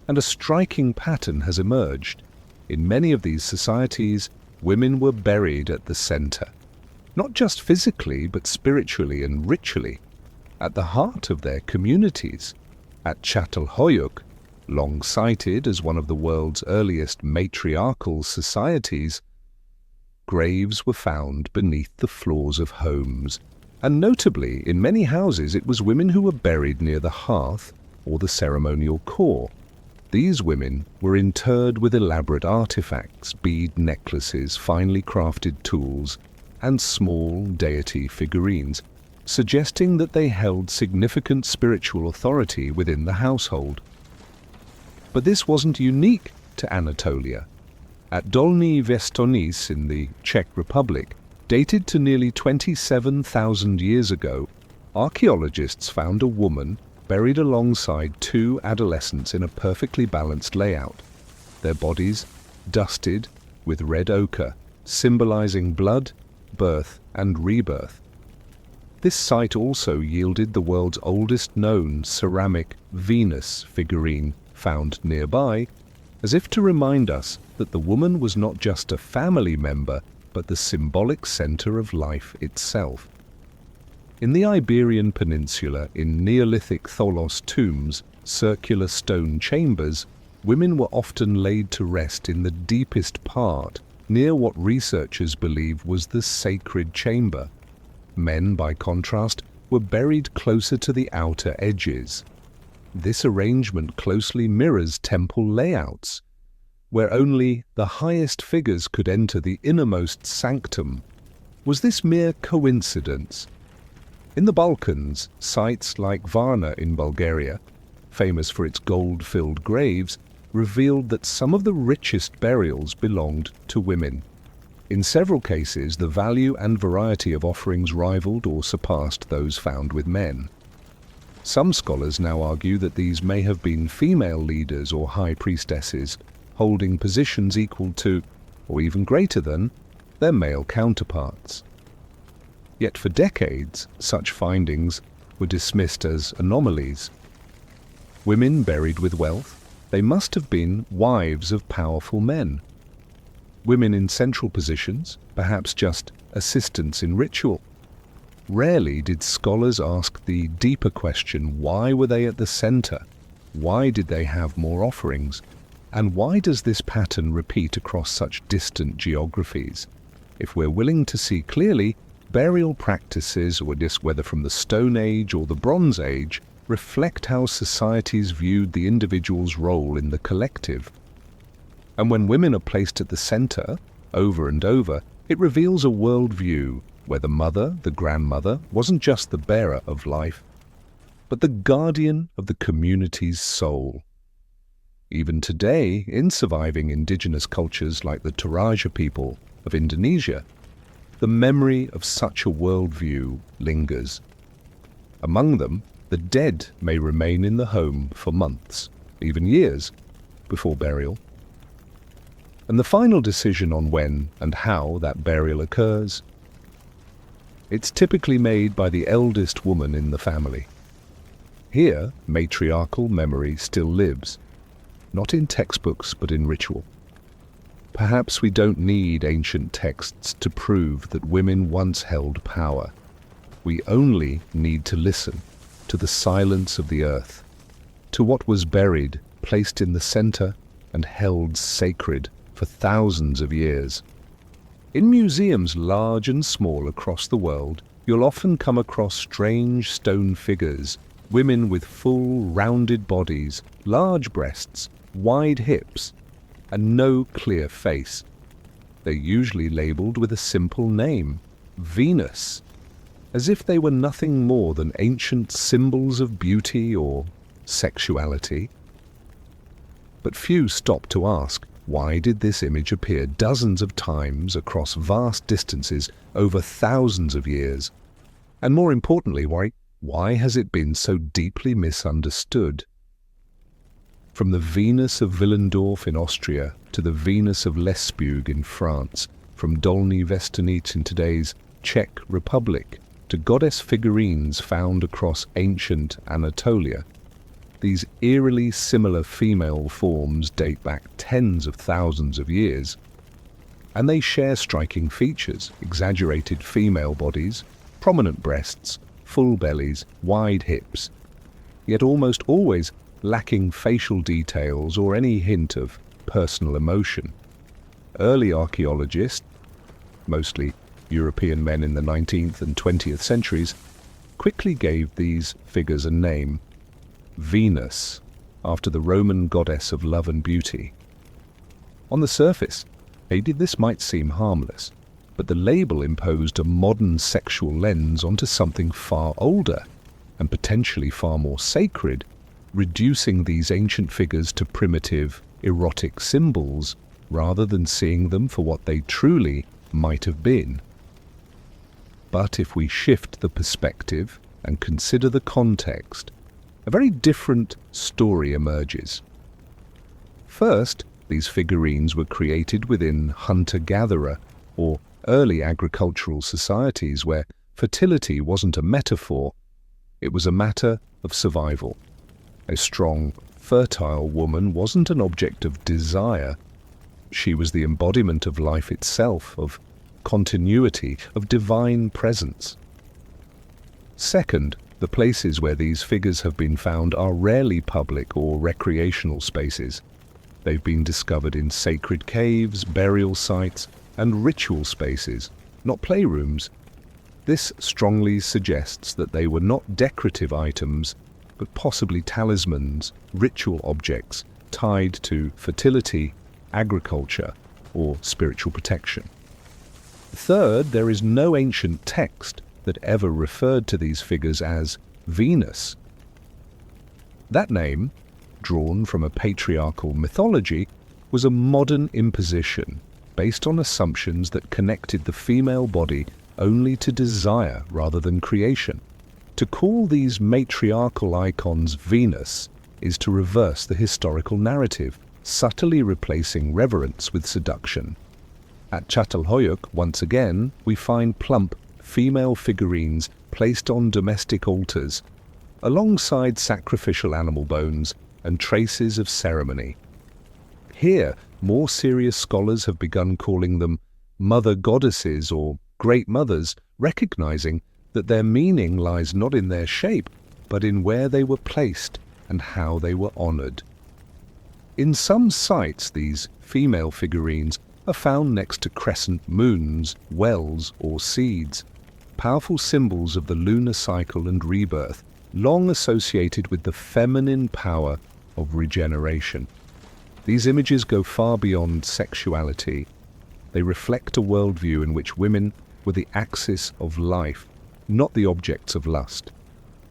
And a striking pattern has emerged. In many of these societies, women were buried at the center, not just physically, but spiritually and ritually, at the heart of their communities. At Çatalhöyük, long cited as one of the world's earliest matriarchal societies, graves were found beneath the floors of homes, and notably, in many houses it was women who were buried near the hearth or the ceremonial core. These women were interred with elaborate artifacts, bead necklaces, finely crafted tools, and small deity figurines, suggesting that they held significant spiritual authority within the household. But this wasn't unique to Anatolia. At Dolní Věstonice in the Czech Republic, dated to nearly 27,000 years ago, archaeologists found a woman buried alongside two adolescents in a perfectly balanced layout, their bodies dusted with red ochre, symbolizing blood, birth, and rebirth. This site also yielded the world's oldest known ceramic Venus figurine found nearby, as if to remind us that the woman was not just a family member, but the symbolic center of life itself. In the Iberian Peninsula, in Neolithic tholos tombs, circular stone chambers, women were often laid to rest in the deepest part, near what researchers believe was the sacred chamber. Men, by contrast, were buried closer to the outer edges. This arrangement closely mirrors temple layouts, where only the highest figures could enter the innermost sanctum. Was this mere coincidence? In the Balkans, sites like Varna in Bulgaria, famous for its gold-filled graves, revealed that some of the richest burials belonged to women. In several cases, the value and variety of offerings rivaled or surpassed those found with men. Some scholars now argue that these may have been female leaders or high priestesses holding positions equal to, or even greater than, their male counterparts. Yet for decades, such findings were dismissed as anomalies. Women buried with wealth, they must have been wives of powerful men. Women in central positions, perhaps just assistants in ritual. Rarely did scholars ask the deeper question, why were they at the center? Why did they have more offerings? And why does this pattern repeat across such distant geographies? If we're willing to see clearly, burial practices, whether from the Stone Age or the Bronze Age, reflect how societies viewed the individual's role in the collective. And when women are placed at the center, over and over, it reveals a worldview where the mother, the grandmother, wasn't just the bearer of life, but the guardian of the community's soul. Even today, in surviving indigenous cultures like the Toraja people of Indonesia, the memory of such a worldview lingers. Among them, the dead may remain in the home for months, even years, before burial. And the final decision on when and how that burial occurs, it's typically made by the eldest woman in the family. Here, matriarchal memory still lives, not in textbooks but in ritual. Perhaps we don't need ancient texts to prove that women once held power. We only need to listen to the silence of the earth, to what was buried, placed in the center, and held sacred for thousands of years. In museums large and small across the world, you'll often come across strange stone figures, women with full, rounded bodies, large breasts, wide hips, and no clear face. They're usually labeled with a simple name, Venus, as if they were nothing more than ancient symbols of beauty or sexuality. But few stop to ask, why did this image appear dozens of times across vast distances over thousands of years? And more importantly, why has it been so deeply misunderstood? From the Venus of Willendorf in Austria to the Venus of Lesbug in France, from Dolní Věstonice in today's Czech Republic to goddess figurines found across ancient Anatolia, these eerily similar female forms date back tens of thousands of years, and they share striking features: exaggerated female bodies, prominent breasts, full bellies, wide hips, yet almost always lacking facial details or any hint of personal emotion. Early archaeologists, mostly European men in the 19th and 20th centuries, quickly gave these figures a name, Venus, after the Roman goddess of love and beauty. On the surface, maybe this might seem harmless, but the label imposed a modern sexual lens onto something far older and potentially far more sacred, reducing these ancient figures to primitive, erotic symbols rather than seeing them for what they truly might have been. But if we shift the perspective and consider the context, a very different story emerges. First, these figurines were created within hunter-gatherer or early agricultural societies where fertility wasn't a metaphor, it was a matter of survival. A strong, fertile woman wasn't an object of desire. She was the embodiment of life itself, of continuity, of divine presence. Second, the places where these figures have been found are rarely public or recreational spaces. They've been discovered in sacred caves, burial sites, and ritual spaces, not playrooms. This strongly suggests that they were not decorative items, but possibly talismans, ritual objects tied to fertility, agriculture, or spiritual protection. Third, there is no ancient text that ever referred to these figures as Venus. That name, drawn from a patriarchal mythology, was a modern imposition, based on assumptions that connected the female body only to desire rather than creation. To call these matriarchal icons Venus is to reverse the historical narrative, subtly replacing reverence with seduction. At Çatalhöyük, once again, we find plump female figurines placed on domestic altars, alongside sacrificial animal bones and traces of ceremony. Here, more serious scholars have begun calling them mother goddesses or great mothers, recognizing that their meaning lies not in their shape, but in where they were placed and how they were honored. In some sites, these female figurines are found next to crescent moons, wells, or seeds, powerful symbols of the lunar cycle and rebirth, long associated with the feminine power of regeneration. These images go far beyond sexuality. They reflect a worldview in which women were the axis of life, not the objects of lust.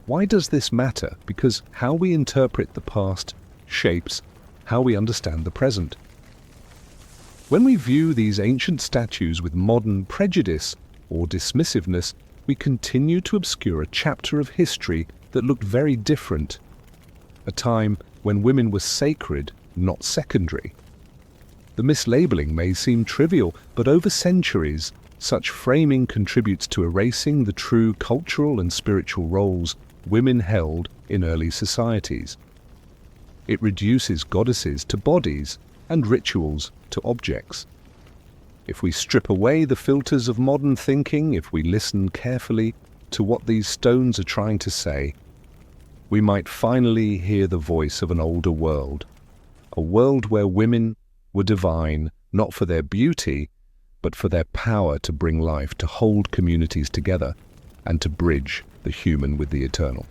Why does this matter? Because how we interpret the past shapes how we understand the present. When we view these ancient statues with modern prejudice or dismissiveness, we continue to obscure a chapter of history that looked very different, a time when women were sacred, not secondary. The mislabeling may seem trivial, but over centuries, such framing contributes to erasing the true cultural and spiritual roles women held in early societies. It reduces goddesses to bodies and rituals to objects. If we strip away the filters of modern thinking, if we listen carefully to what these stones are trying to say, we might finally hear the voice of an older world, a world where women were divine not for their beauty, but for their power to bring life, to hold communities together, and to bridge the human with the eternal.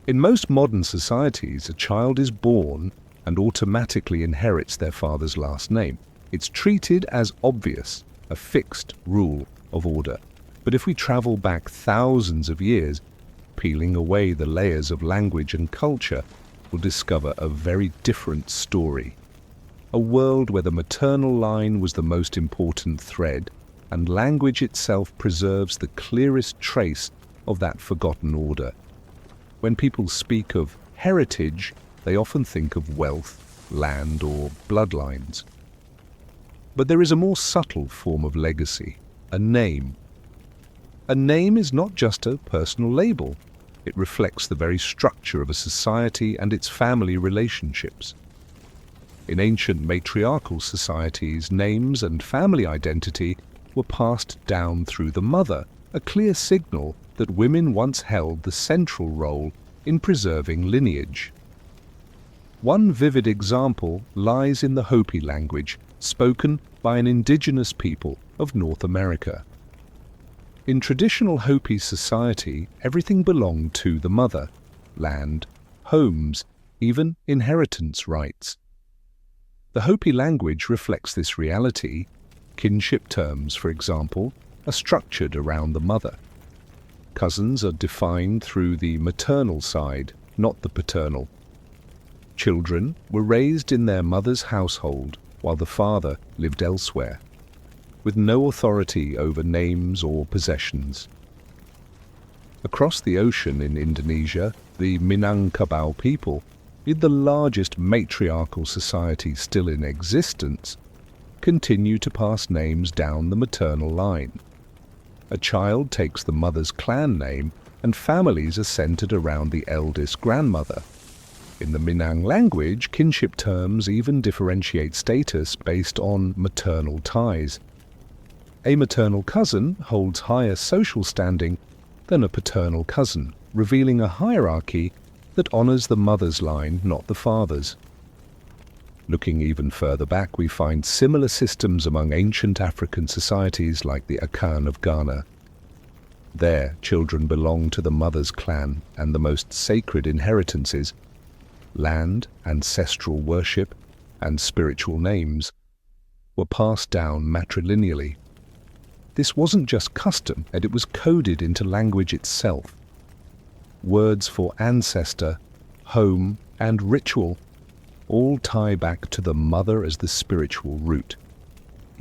In most modern societies, a child is born and automatically inherits their father's last name. It's treated as obvious, a fixed rule of order. But if we travel back thousands of years, peeling away the layers of language and culture, we'll discover a very different story. A world where the maternal line was the most important thread, and language itself preserves the clearest trace of that forgotten order. When people speak of heritage, they often think of wealth, land, or bloodlines. But there is a more subtle form of legacy, a name. A name is not just a personal label. It reflects the very structure of a society and its family relationships. In ancient matriarchal societies, names and family identity were passed down through the mother, a clear signal that women once held the central role in preserving lineage. One vivid example lies in the Hopi language, spoken by an indigenous people of North America. In traditional Hopi society, everything belonged to the mother: land, homes, even inheritance rights. The Hopi language reflects this reality. Kinship terms, for example, are structured around the mother. Cousins are defined through the maternal side, not the paternal. Children were raised in their mother's household while the father lived elsewhere, with no authority over names or possessions. Across the ocean in Indonesia, the Minangkabau people, the largest matriarchal society still in existence, continue to pass names down the maternal line. A child takes the mother's clan name, and families are centered around the eldest grandmother. In the Minang language, kinship terms even differentiate status based on maternal ties. A maternal cousin holds higher social standing than a paternal cousin, revealing a hierarchy that honors the mother's line, not the father's. Looking even further back, we find similar systems among ancient African societies like the Akan of Ghana. There, children belong to the mother's clan, and the most sacred inheritances, land, ancestral worship, and spiritual names, were passed down matrilineally. This wasn't just custom, and it was coded into language itself. Words for ancestor, home, and ritual all tie back to the mother as the spiritual root.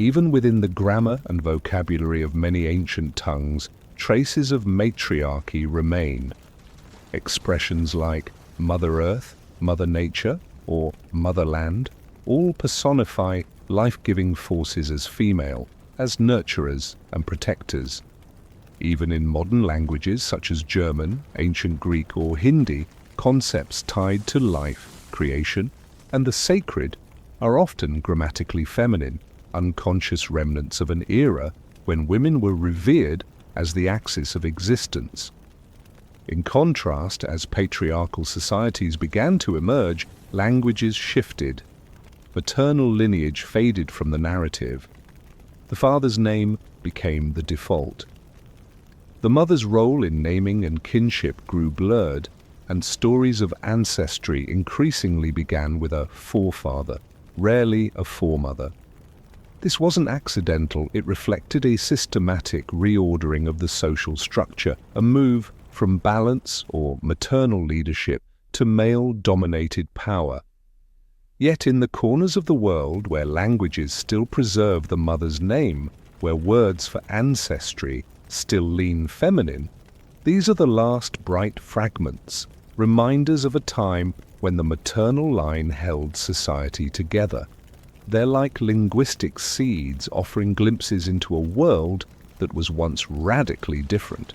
Even within the grammar and vocabulary of many ancient tongues, traces of matriarchy remain. Expressions like Mother Earth, Mother Nature, or Motherland all personify life-giving forces as female, as nurturers and protectors. Even in modern languages such as German, ancient Greek, or Hindi, concepts tied to life, creation, and the sacred are often grammatically feminine, unconscious remnants of an era when women were revered as the axis of existence. In contrast, as patriarchal societies began to emerge, languages shifted. Maternal lineage faded from the narrative. The father's name became the default. The mother's role in naming and kinship grew blurred, and stories of ancestry increasingly began with a forefather, rarely a foremother. This wasn't accidental, it reflected a systematic reordering of the social structure, a move from balance or maternal leadership to male-dominated power. Yet in the corners of the world where languages still preserve the mother's name, where words for ancestry still lean feminine, these are the last bright fragments, reminders of a time when the maternal line held society together. They're like linguistic seeds offering glimpses into a world that was once radically different.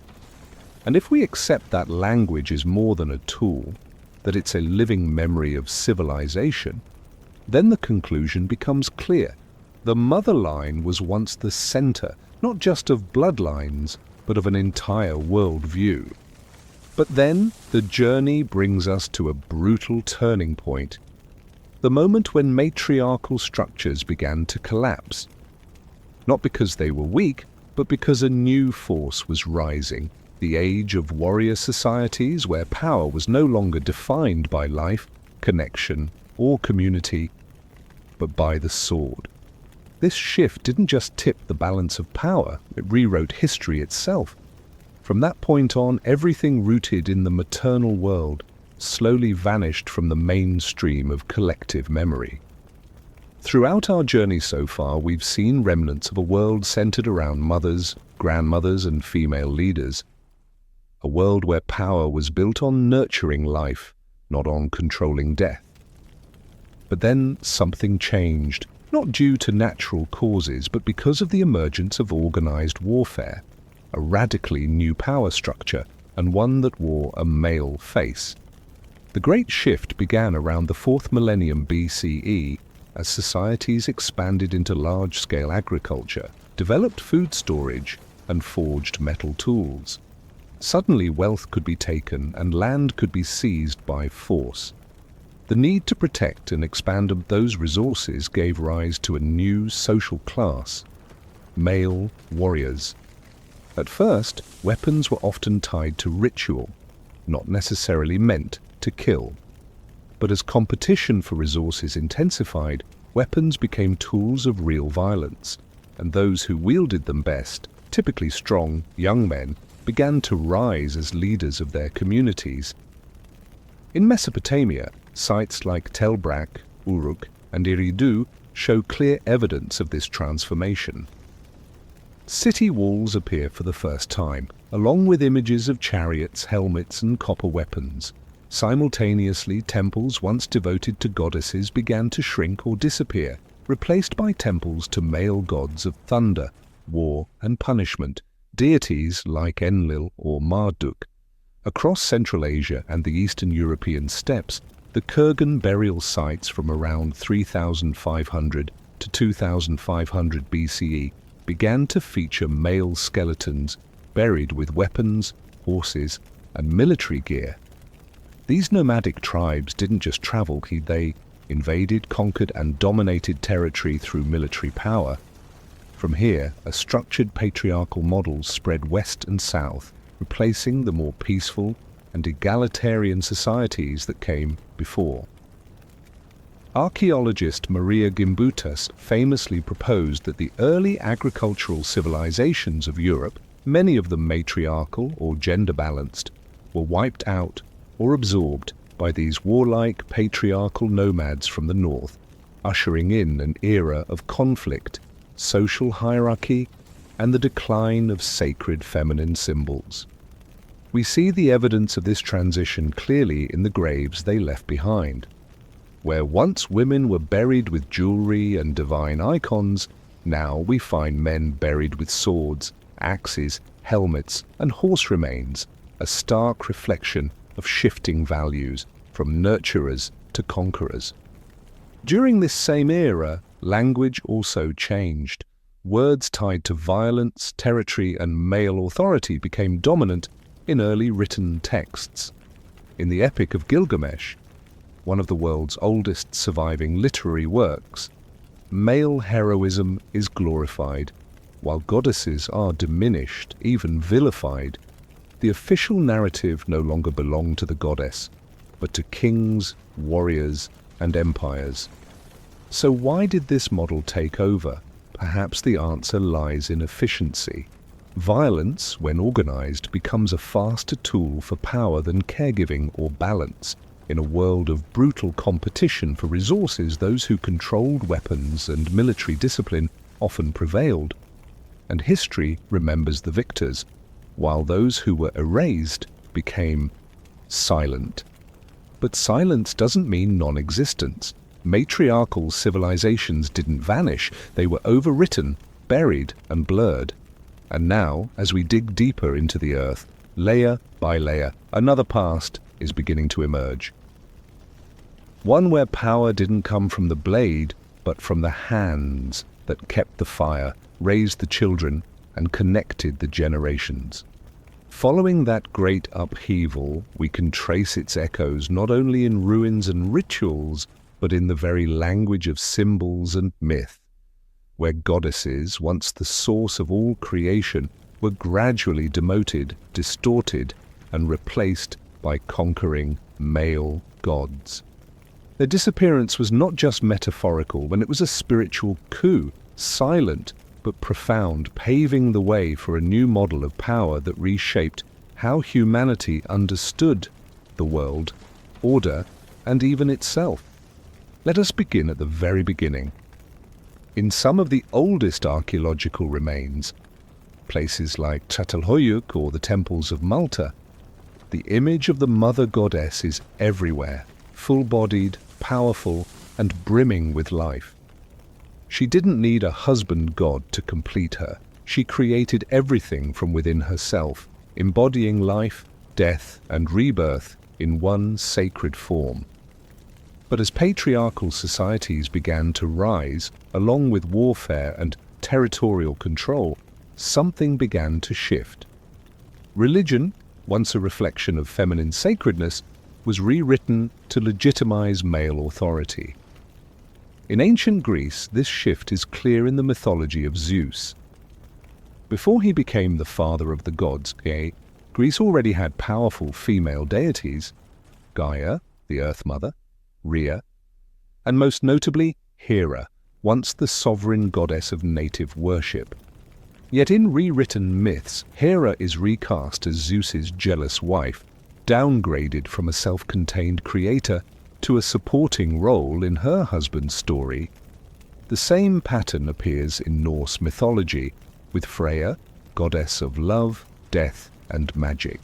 And if we accept that language is more than a tool, that it's a living memory of civilization, then the conclusion becomes clear. The mother line was once the center, not just of bloodlines, but of an entire worldview. But then the journey brings us to a brutal turning point. The moment when matriarchal structures began to collapse. Not because they were weak, but because a new force was rising. The age of warrior societies where power was no longer defined by life, connection, or community, but by the sword. This shift didn't just tip the balance of power, it rewrote history itself. From that point on, everything rooted in the maternal world slowly vanished from the mainstream of collective memory. Throughout our journey so far, we've seen remnants of a world centered around mothers, grandmothers, and female leaders. A world where power was built on nurturing life, not on controlling death. But then something changed, not due to natural causes, but because of the emergence of organized warfare, a radically new power structure, and one that wore a male face. The Great Shift began around the 4th millennium BCE as societies expanded into large-scale agriculture, developed food storage, and forged metal tools. Suddenly wealth could be taken and land could be seized by force. The need to protect and expand those resources gave rise to a new social class, male warriors. At first, weapons were often tied to ritual, not necessarily meant to kill. But as competition for resources intensified, weapons became tools of real violence, and those who wielded them best, typically strong, young men, began to rise as leaders of their communities. In Mesopotamia, sites like Tel Brak, Uruk, and Eridu show clear evidence of this transformation. City walls appear for the first time, along with images of chariots, helmets, and copper weapons. Simultaneously, temples once devoted to goddesses began to shrink or disappear, replaced by temples to male gods of thunder, war, and punishment, deities like Enlil or Marduk. Across Central Asia and the Eastern European steppes, the Kurgan burial sites from around 3500 to 2500 BCE began to feature male skeletons buried with weapons, horses, and military gear. These nomadic tribes didn't just travel, they invaded, conquered, and dominated territory through military power. From here, a structured patriarchal model spread west and south, replacing the more peaceful and egalitarian societies that came before. Archaeologist Maria Gimbutas famously proposed that the early agricultural civilizations of Europe, many of them matriarchal or gender-balanced, were wiped out or absorbed by these warlike patriarchal nomads from the north, ushering in an era of conflict, social hierarchy, and the decline of sacred feminine symbols. We see the evidence of this transition clearly in the graves they left behind. Where once women were buried with jewelry and divine icons, now we find men buried with swords, axes, helmets, and horse remains, a stark reflection of shifting values from nurturers to conquerors. During this same era, language also changed. Words tied to violence, territory, and male authority became dominant in early written texts. In the Epic of Gilgamesh, one of the world's oldest surviving literary works, male heroism is glorified, while goddesses are diminished, even vilified. The official narrative no longer belonged to the goddess, but to kings, warriors, and empires. So why did this model take over? Perhaps the answer lies in efficiency. Violence, when organized, becomes a faster tool for power than caregiving or balance. In a world of brutal competition for resources, those who controlled weapons and military discipline often prevailed. And history remembers the victors, while those who were erased became silent. But silence doesn't mean non-existence. Matriarchal civilizations didn't vanish, they were overwritten, buried, and blurred. And now, as we dig deeper into the earth, layer by layer, another past is beginning to emerge. One where power didn't come from the blade, but from the hands that kept the fire, raised the children, and connected the generations. Following that great upheaval, we can trace its echoes not only in ruins and rituals, but in the very language of symbols and myth, where goddesses, once the source of all creation, were gradually demoted, distorted, and replaced by conquering male gods. Their disappearance was not just metaphorical, when it was a spiritual coup, silent but profound, paving the way for a new model of power that reshaped how humanity understood the world, order, and even itself. Let us begin at the very beginning. In some of the oldest archaeological remains, places like Çatalhöyük or the temples of Malta, the image of the mother goddess is everywhere, full-bodied, powerful, and brimming with life. She didn't need a husband god to complete her. She created everything from within herself, embodying life, death, and rebirth in one sacred form. But as patriarchal societies began to rise, along with warfare and territorial control, something began to shift. Religion, once a reflection of feminine sacredness, was rewritten to legitimize male authority. In ancient Greece, this shift is clear in the mythology of Zeus. Before he became the father of the gods, Greece already had powerful female deities: Gaia, the Earth Mother, Rhea, and most notably Hera, once the sovereign goddess of native worship. Yet in rewritten myths, Hera is recast as Zeus's jealous wife, downgraded from a self-contained creator to a supporting role in her husband's story. The same pattern appears in Norse mythology, with Freya, goddess of love, death, and magic.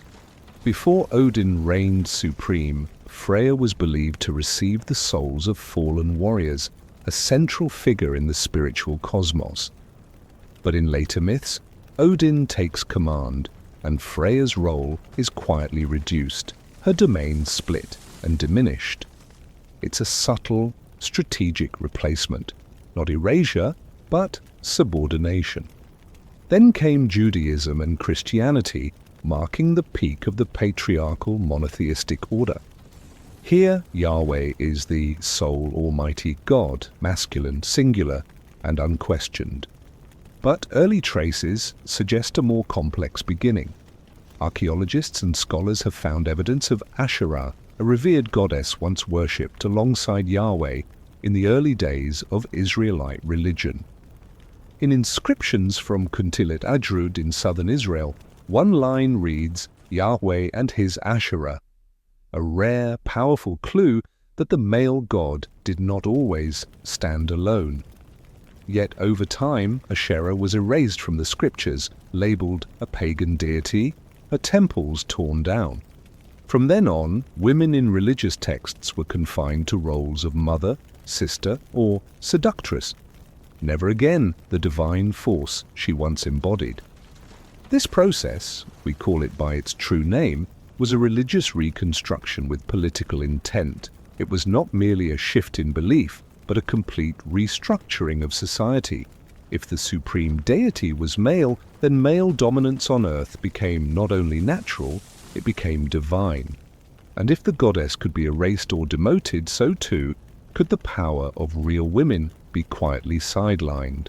Before Odin reigned supreme, Freya was believed to receive the souls of fallen warriors, a central figure in the spiritual cosmos. But in later myths, Odin takes command, and Freya's role is quietly reduced, her domain split and diminished. It's a subtle, strategic replacement, not erasure, but subordination. Then came Judaism and Christianity, marking the peak of the patriarchal monotheistic order. Here, Yahweh is the sole almighty God, masculine, singular, and unquestioned. But early traces suggest a more complex beginning. Archaeologists and scholars have found evidence of Asherah, a revered goddess once worshipped alongside Yahweh in the early days of Israelite religion. In inscriptions from Kuntilat Ajrud in southern Israel, one line reads, "Yahweh and his Asherah," a rare, powerful clue that the male god did not always stand alone. Yet over time, Asherah was erased from the scriptures, labeled a pagan deity, her temples torn down. From then on, women in religious texts were confined to roles of mother, sister, or seductress. Never again the divine force she once embodied. This process, we call it by its true name, was a religious reconstruction with political intent. It was not merely a shift in belief, but a complete restructuring of society. If the supreme deity was male, then male dominance on earth became not only natural, it became divine. And if the goddess could be erased or demoted, so too could the power of real women be quietly sidelined.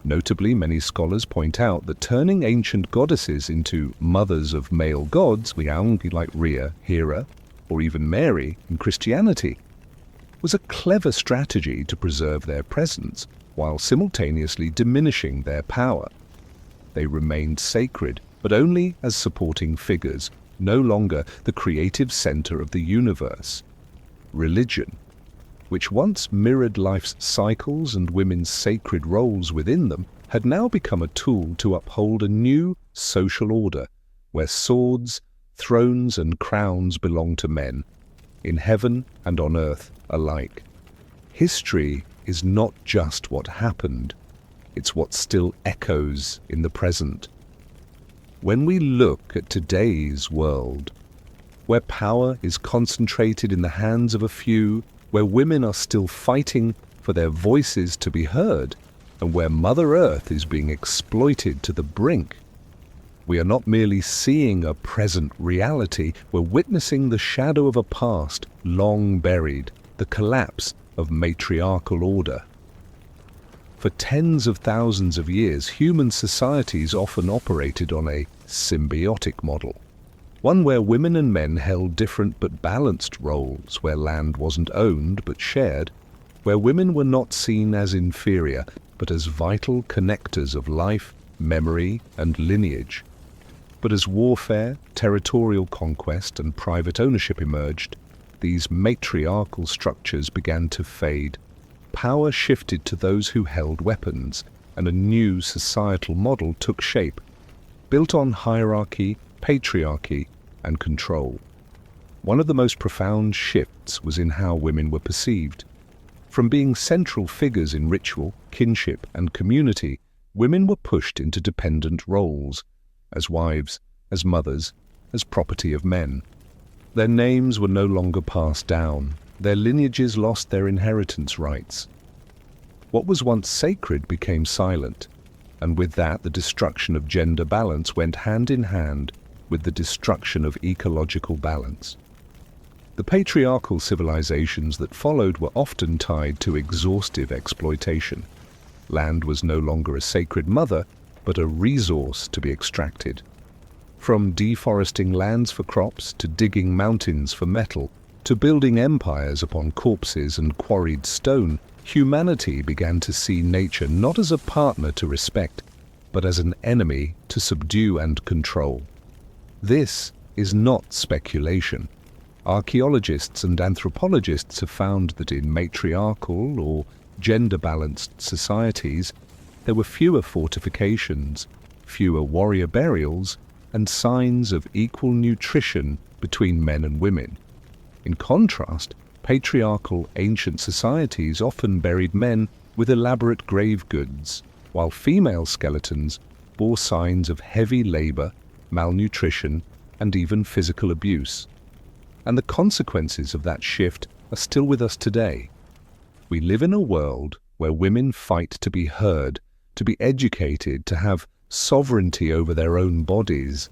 Notably, many scholars point out that turning ancient goddesses into mothers of male gods, like Rhea, Hera, or even Mary in Christianity, was a clever strategy to preserve their presence while simultaneously diminishing their power. They remained sacred, but only as supporting figures, no longer the creative center of the universe. Religion, which once mirrored life's cycles and women's sacred roles within them, had now become a tool to uphold a new social order where swords, thrones and crowns belong to men, in heaven and on earth alike. History is not just what happened, it's what still echoes in the present. When we look at today's world, where power is concentrated in the hands of a few, where women are still fighting for their voices to be heard, and where Mother Earth is being exploited to the brink, we are not merely seeing a present reality, we're witnessing the shadow of a past long buried, the collapse of matriarchal order. For tens of thousands of years, human societies often operated on a symbiotic model. One where women and men held different but balanced roles, where land wasn't owned but shared, where women were not seen as inferior but as vital connectors of life, memory, and lineage. But as warfare, territorial conquest, and private ownership emerged, these matriarchal structures began to fade. Power shifted to those who held weapons, and a new societal model took shape, built on hierarchy, patriarchy, and control. One of the most profound shifts was in how women were perceived. From being central figures in ritual, kinship, and community, women were pushed into dependent roles, as wives, as mothers, as property of men. Their names were no longer passed down. Their lineages lost their inheritance rights. What was once sacred became silent, and with that the destruction of gender balance went hand in hand with the destruction of ecological balance. The patriarchal civilizations that followed were often tied to exhaustive exploitation. Land was no longer a sacred mother, but a resource to be extracted. From deforesting lands for crops, to digging mountains for metal, to building empires upon corpses and quarried stone, humanity began to see nature not as a partner to respect, but as an enemy to subdue and control. This is not speculation. Archaeologists and anthropologists have found that in matriarchal or gender-balanced societies, there were fewer fortifications, fewer warrior burials, and signs of equal nutrition between men and women. In contrast, patriarchal ancient societies often buried men with elaborate grave goods, while female skeletons bore signs of heavy labor, malnutrition, and even physical abuse. And the consequences of that shift are still with us today. We live in a world where women fight to be heard, to be educated, to have sovereignty over their own bodies.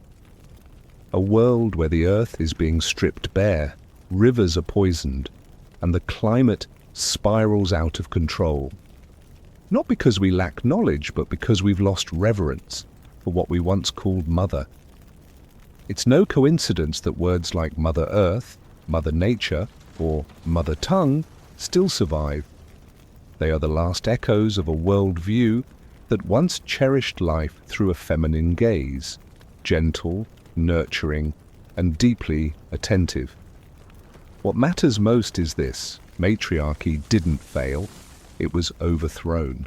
A world where the earth is being stripped bare, rivers are poisoned, and the climate spirals out of control. Not because we lack knowledge, but because we've lost reverence for what we once called Mother. It's no coincidence that words like Mother Earth, Mother Nature, or Mother Tongue still survive. They are the last echoes of a worldview that once cherished life through a feminine gaze, gentle, nurturing, and deeply attentive. What matters most is this: matriarchy didn't fail, it was overthrown.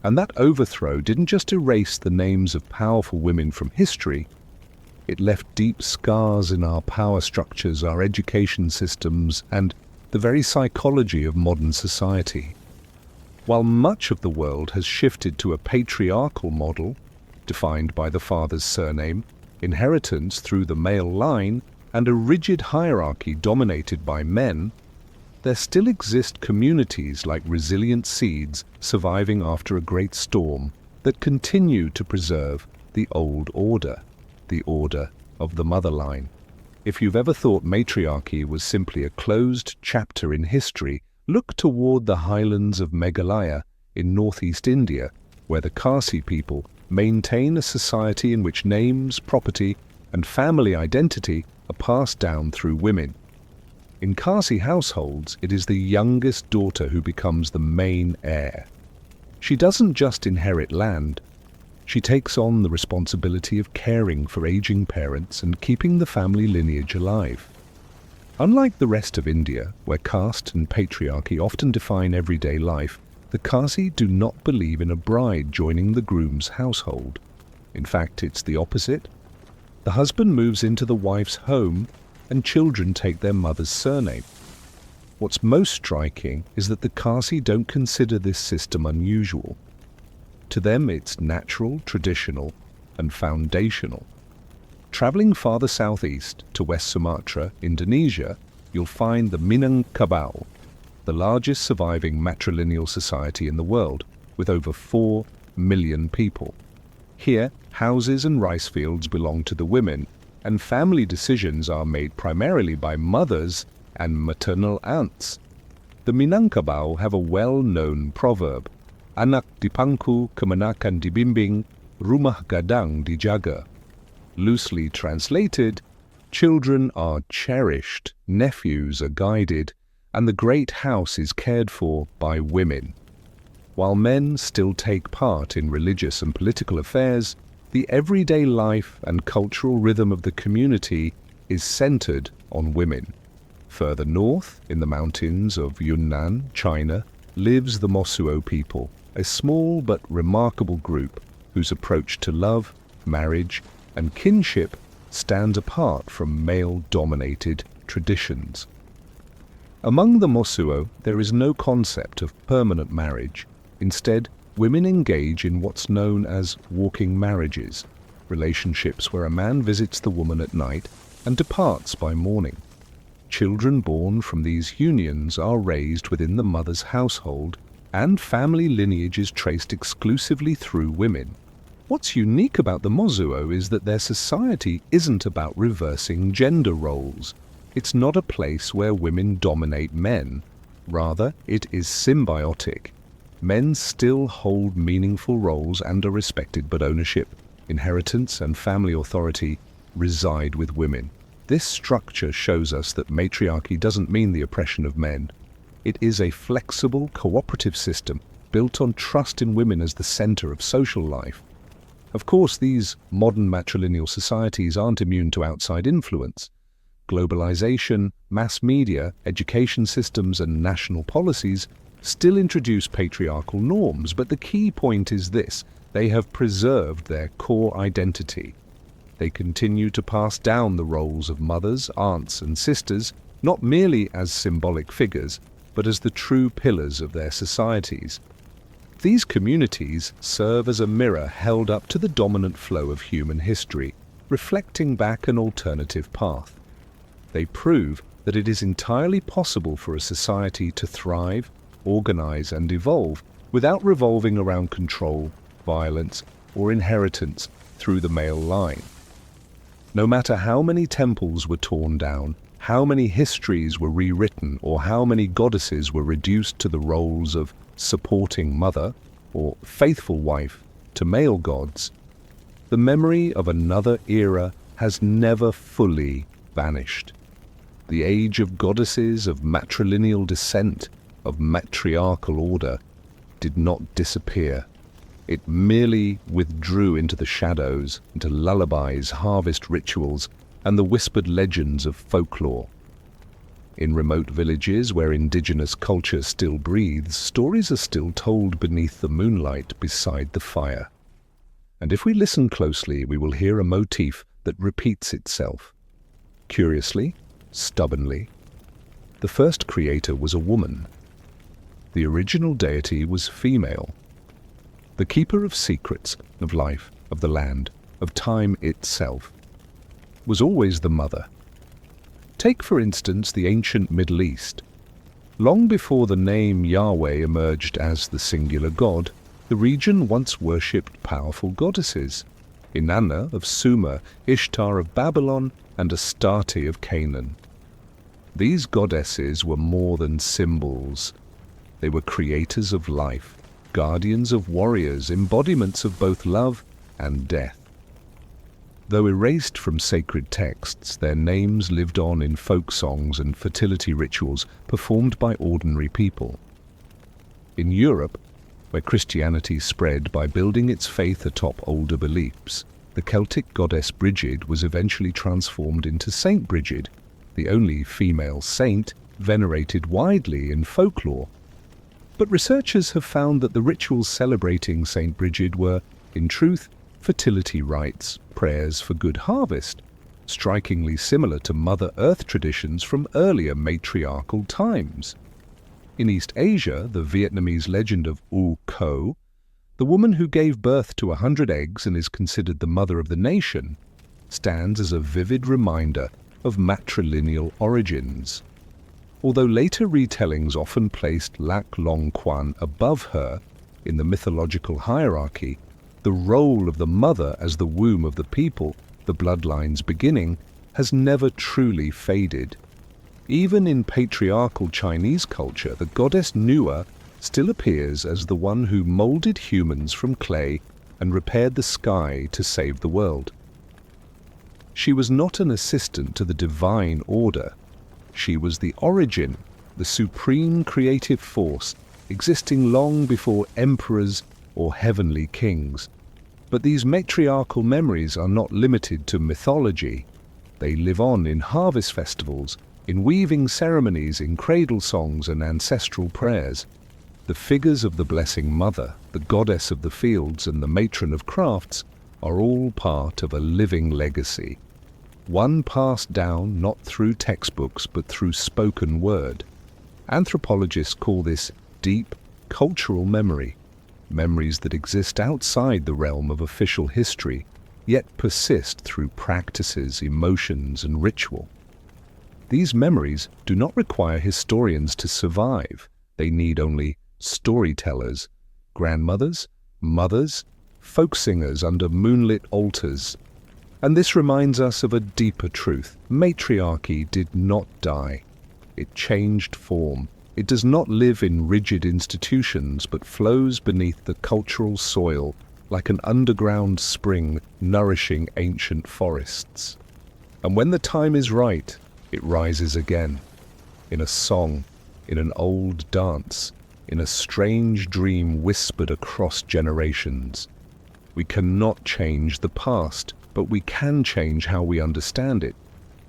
And that overthrow didn't just erase the names of powerful women from history, it left deep scars in our power structures, our education systems, and the very psychology of modern society. While much of the world has shifted to a patriarchal model, defined by the father's surname, inheritance through the male line, and a rigid hierarchy dominated by men, there still exist communities like resilient seeds surviving after a great storm that continue to preserve the old order, the order of the mother line. If you've ever thought matriarchy was simply a closed chapter in history, look toward the highlands of Meghalaya in northeast India, where the Khasi people maintain a society in which names, property, and family identity are passed down through women. In Khasi households, it is the youngest daughter who becomes the main heir. She doesn't just inherit land, she takes on the responsibility of caring for aging parents and keeping the family lineage alive. Unlike the rest of India, where caste and patriarchy often define everyday life, the Khasi do not believe in a bride joining the groom's household. In fact, it's the opposite. The husband moves into the wife's home and children take their mother's surname. What's most striking is that the Khasi don't consider this system unusual. To them, it's natural, traditional, and foundational. Traveling farther southeast to West Sumatra, Indonesia, you'll find the Minangkabau, the largest surviving matrilineal society in the world, with over 4 million people. Here, houses and rice fields belong to the women, and family decisions are made primarily by mothers and maternal aunts. The Minangkabau have a well-known proverb, "Anak dipangku kemenakan dibimbing, rumah gadang dijaga." Loosely translated, children are cherished, nephews are guided, and the great house is cared for by women. While men still take part in religious and political affairs, the everyday life and cultural rhythm of the community is centered on women. Further north, in the mountains of Yunnan, China, lives the Mosuo people, a small but remarkable group whose approach to love, marriage, and kinship stands apart from male-dominated traditions. Among the Mosuo, there is no concept of permanent marriage. Instead, women engage in what's known as walking marriages, relationships where a man visits the woman at night and departs by morning. Children born from these unions are raised within the mother's household, and family lineage is traced exclusively through women. What's unique about the Mosuo is that their society isn't about reversing gender roles. It's not a place where women dominate men. Rather, it is symbiotic. Men still hold meaningful roles and are respected, but ownership, inheritance, and family authority reside with women. This structure shows us that matriarchy doesn't mean the oppression of men. It is a flexible, cooperative system built on trust in women as the center of social life. Of course, these modern matrilineal societies aren't immune to outside influence. Globalization, mass media, education systems, and national policies still introduce patriarchal norms, but the key point is this: they have preserved their core identity. They continue to pass down the roles of mothers, aunts, and sisters, not merely as symbolic figures, but as the true pillars of their societies. These communities serve as a mirror held up to the dominant flow of human history, reflecting back an alternative path. They prove that it is entirely possible for a society to thrive, organize, and evolve without revolving around control, violence, or inheritance through the male line. No matter how many temples were torn down, how many histories were rewritten, or how many goddesses were reduced to the roles of supporting mother or faithful wife to male gods, the memory of another era has never fully vanished. The age of goddesses, of matrilineal descent, of matriarchal order did not disappear. It merely withdrew into the shadows, into lullabies, harvest rituals, and the whispered legends of folklore. In remote villages where indigenous culture still breathes, stories are still told beneath the moonlight beside the fire. And if we listen closely, we will hear a motif that repeats itself. Curiously, stubbornly, the first creator was a woman. The original deity was female. The keeper of secrets, of life, of the land, of time itself, was always the mother. Take, for instance, the ancient Middle East. Long before the name Yahweh emerged as the singular god, the region once worshipped powerful goddesses: Inanna of Sumer, Ishtar of Babylon, and Astarte of Canaan. These goddesses were more than symbols. They were creators of life, guardians of warriors, embodiments of both love and death. Though erased from sacred texts, their names lived on in folk songs and fertility rituals performed by ordinary people. In Europe, where Christianity spread by building its faith atop older beliefs, the Celtic goddess Brigid was eventually transformed into Saint Brigid, the only female saint venerated widely in folklore. But researchers have found that the rituals celebrating Saint Brigid were, in truth, fertility rites, prayers for good harvest, strikingly similar to Mother Earth traditions from earlier matriarchal times. In East Asia, the Vietnamese legend of U Ko, the woman who gave birth to 100 eggs and is considered the mother of the nation, stands as a vivid reminder of matrilineal origins. Although later retellings often placed Lac Long Quan above her in the mythological hierarchy, the role of the mother as the womb of the people, the bloodline's beginning, has never truly faded. Even in patriarchal Chinese culture, the goddess Nua still appears as the one who molded humans from clay and repaired the sky to save the world. She was not an assistant to the divine order. She was the origin, the supreme creative force, existing long before emperors or heavenly kings. But these matriarchal memories are not limited to mythology. They live on in harvest festivals, in weaving ceremonies, in cradle songs and ancestral prayers. The figures of the blessing mother, the goddess of the fields and the matron of crafts are all part of a living legacy. One passed down not through textbooks but through spoken word. Anthropologists call this deep cultural memory. Memories that exist outside the realm of official history, yet persist through practices, emotions, and ritual. These memories do not require historians to survive. They need only storytellers, grandmothers, mothers, folk singers under moonlit altars. And this reminds us of a deeper truth. Matriarchy did not die. It changed form. It does not live in rigid institutions, but flows beneath the cultural soil like an underground spring nourishing ancient forests. And when the time is right, it rises again, in a song, in an old dance, in a strange dream whispered across generations. We cannot change the past, but we can change how we understand it.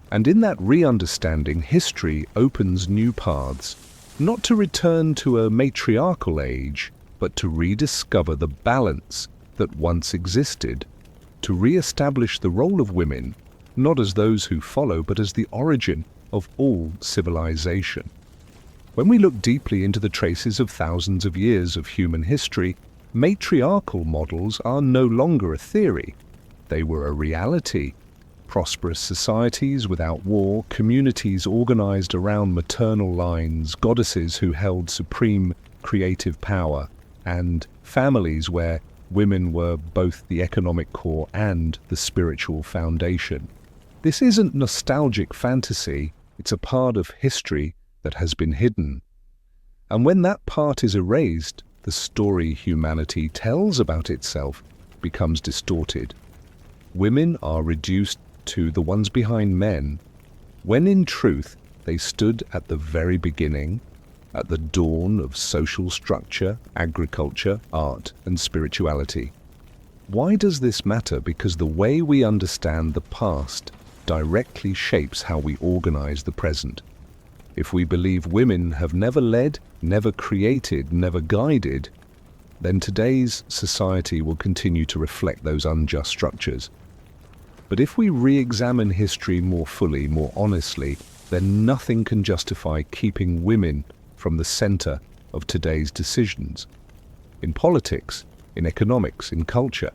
And in that re-understanding, history opens new paths, not to return to a matriarchal age, but to rediscover the balance that once existed, to re-establish the role of women, not as those who follow, but as the origin of all civilization. When we look deeply into the traces of thousands of years of human history, matriarchal models are no longer a theory. They were a reality. Prosperous societies without war, communities organized around maternal lines, goddesses who held supreme creative power, and families where women were both the economic core and the spiritual foundation. This isn't nostalgic fantasy, it's a part of history that has been hidden. And when that part is erased, the story humanity tells about itself becomes distorted. Women are reduced to the ones behind men, when in truth they stood at the very beginning, at the dawn of social structure, agriculture, art, and spirituality. Why does this matter? Because the way we understand the past directly shapes how we organize the present. If we believe women have never led, never created, never guided, then today's society will continue to reflect those unjust structures. But if we re-examine history more fully, more honestly, then nothing can justify keeping women from the center of today's decisions. In politics, in economics, in culture.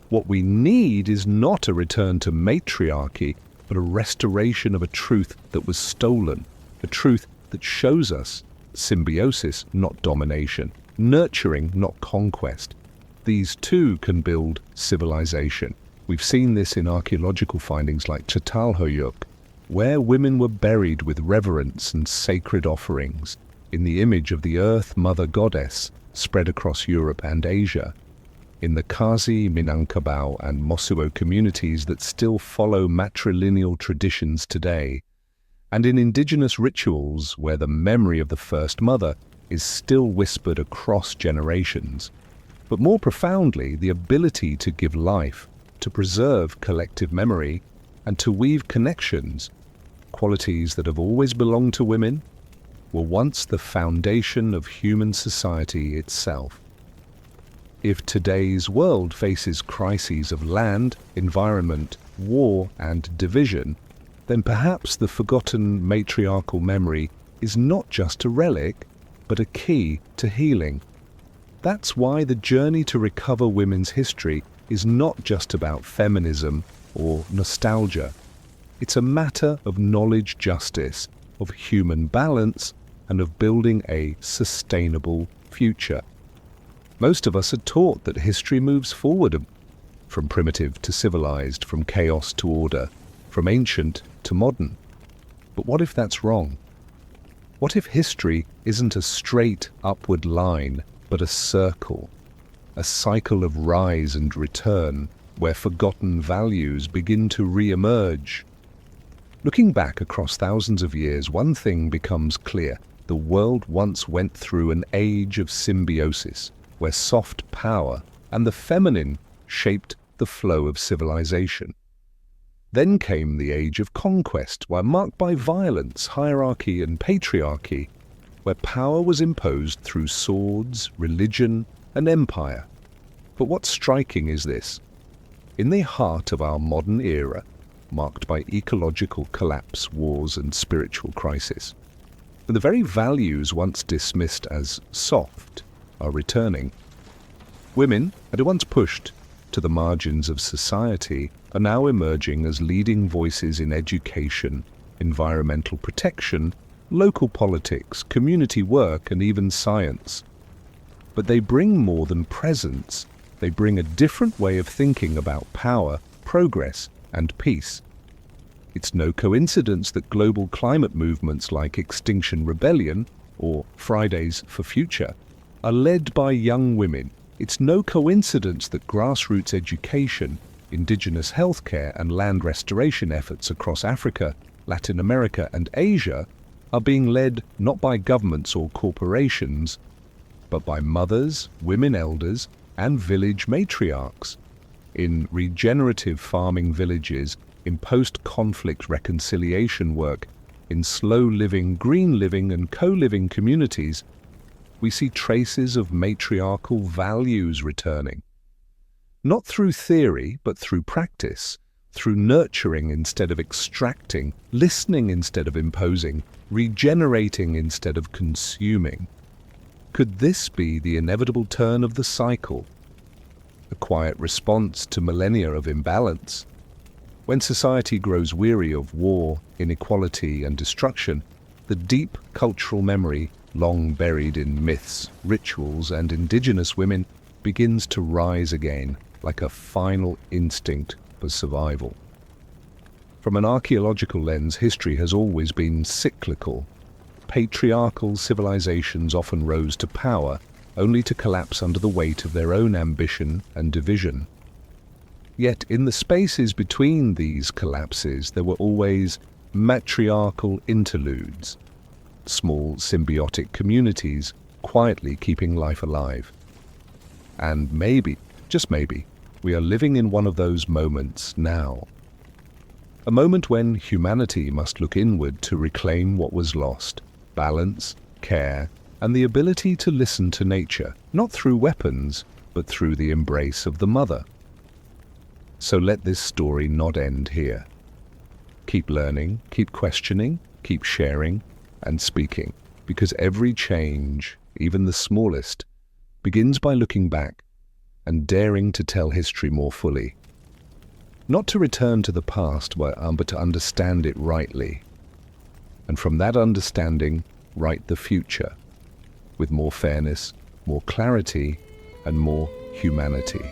What we need is not a return to matriarchy, but a restoration of a truth that was stolen, a truth that shows us symbiosis, not domination, nurturing, not conquest. These two can build civilization. We've seen this in archaeological findings like Çatalhöyük, where women were buried with reverence and sacred offerings in the image of the Earth Mother Goddess spread across Europe and Asia. In the Kazi, Minangkabau and Mosuo communities that still follow matrilineal traditions today, and in indigenous rituals where the memory of the First Mother is still whispered across generations. But more profoundly, the ability to give life, to preserve collective memory, and to weave connections, qualities that have always belonged to women, were once the foundation of human society itself. If today's world faces crises of land, environment, war, and division, then perhaps the forgotten matriarchal memory is not just a relic, but a key to healing. That's why the journey to recover women's history is not just about feminism or nostalgia. It's a matter of knowledge justice, of human balance, and of building a sustainable future. Most of us are taught that history moves forward, from primitive to civilized, from chaos to order, from ancient to modern. But what if that's wrong? What if history isn't a straight upward line, but a circle? A cycle of rise and return, where forgotten values begin to re-emerge. Looking back across thousands of years, one thing becomes clear. The world once went through an age of symbiosis, where soft power and the feminine shaped the flow of civilization. Then came the age of conquest, marked by violence, hierarchy, and patriarchy, where power was imposed through swords, religion, and empire. But what's striking is this. In the heart of our modern era, marked by ecological collapse, wars, and spiritual crisis, the very values once dismissed as soft are returning. Women, at once pushed to the margins of society, are now emerging as leading voices in education, environmental protection, local politics, community work, and even science. But they bring more than presence. They bring a different way of thinking about power, progress, and peace. It's no coincidence that global climate movements like Extinction Rebellion or Fridays for Future are led by young women. It's no coincidence that grassroots education, indigenous healthcare, and land restoration efforts across Africa, Latin America, and Asia are being led not by governments or corporations, but by mothers, women elders, and village matriarchs. In regenerative farming villages, in post-conflict reconciliation work, in slow-living, green-living, and co-living communities, we see traces of matriarchal values returning. Not through theory, but through practice, through nurturing instead of extracting, listening instead of imposing, regenerating instead of consuming. Could this be the inevitable turn of the cycle? A quiet response to millennia of imbalance? When society grows weary of war, inequality, and destruction, the deep cultural memory, long buried in myths, rituals, and indigenous women, begins to rise again, like a final instinct for survival. From an archaeological lens, history has always been cyclical. Patriarchal civilizations often rose to power, only to collapse under the weight of their own ambition and division. Yet in the spaces between these collapses, there were always matriarchal interludes, small symbiotic communities quietly keeping life alive. And maybe, just maybe, we are living in one of those moments now. A moment when humanity must look inward to reclaim what was lost: balance, care, and the ability to listen to nature, not through weapons, but through the embrace of the mother. So let this story not end here. Keep learning, keep questioning, keep sharing, and speaking, because every change, even the smallest, begins by looking back and daring to tell history more fully. Not to return to the past, but to understand it rightly. And from that understanding, write the future, with more fairness, more clarity, and more humanity.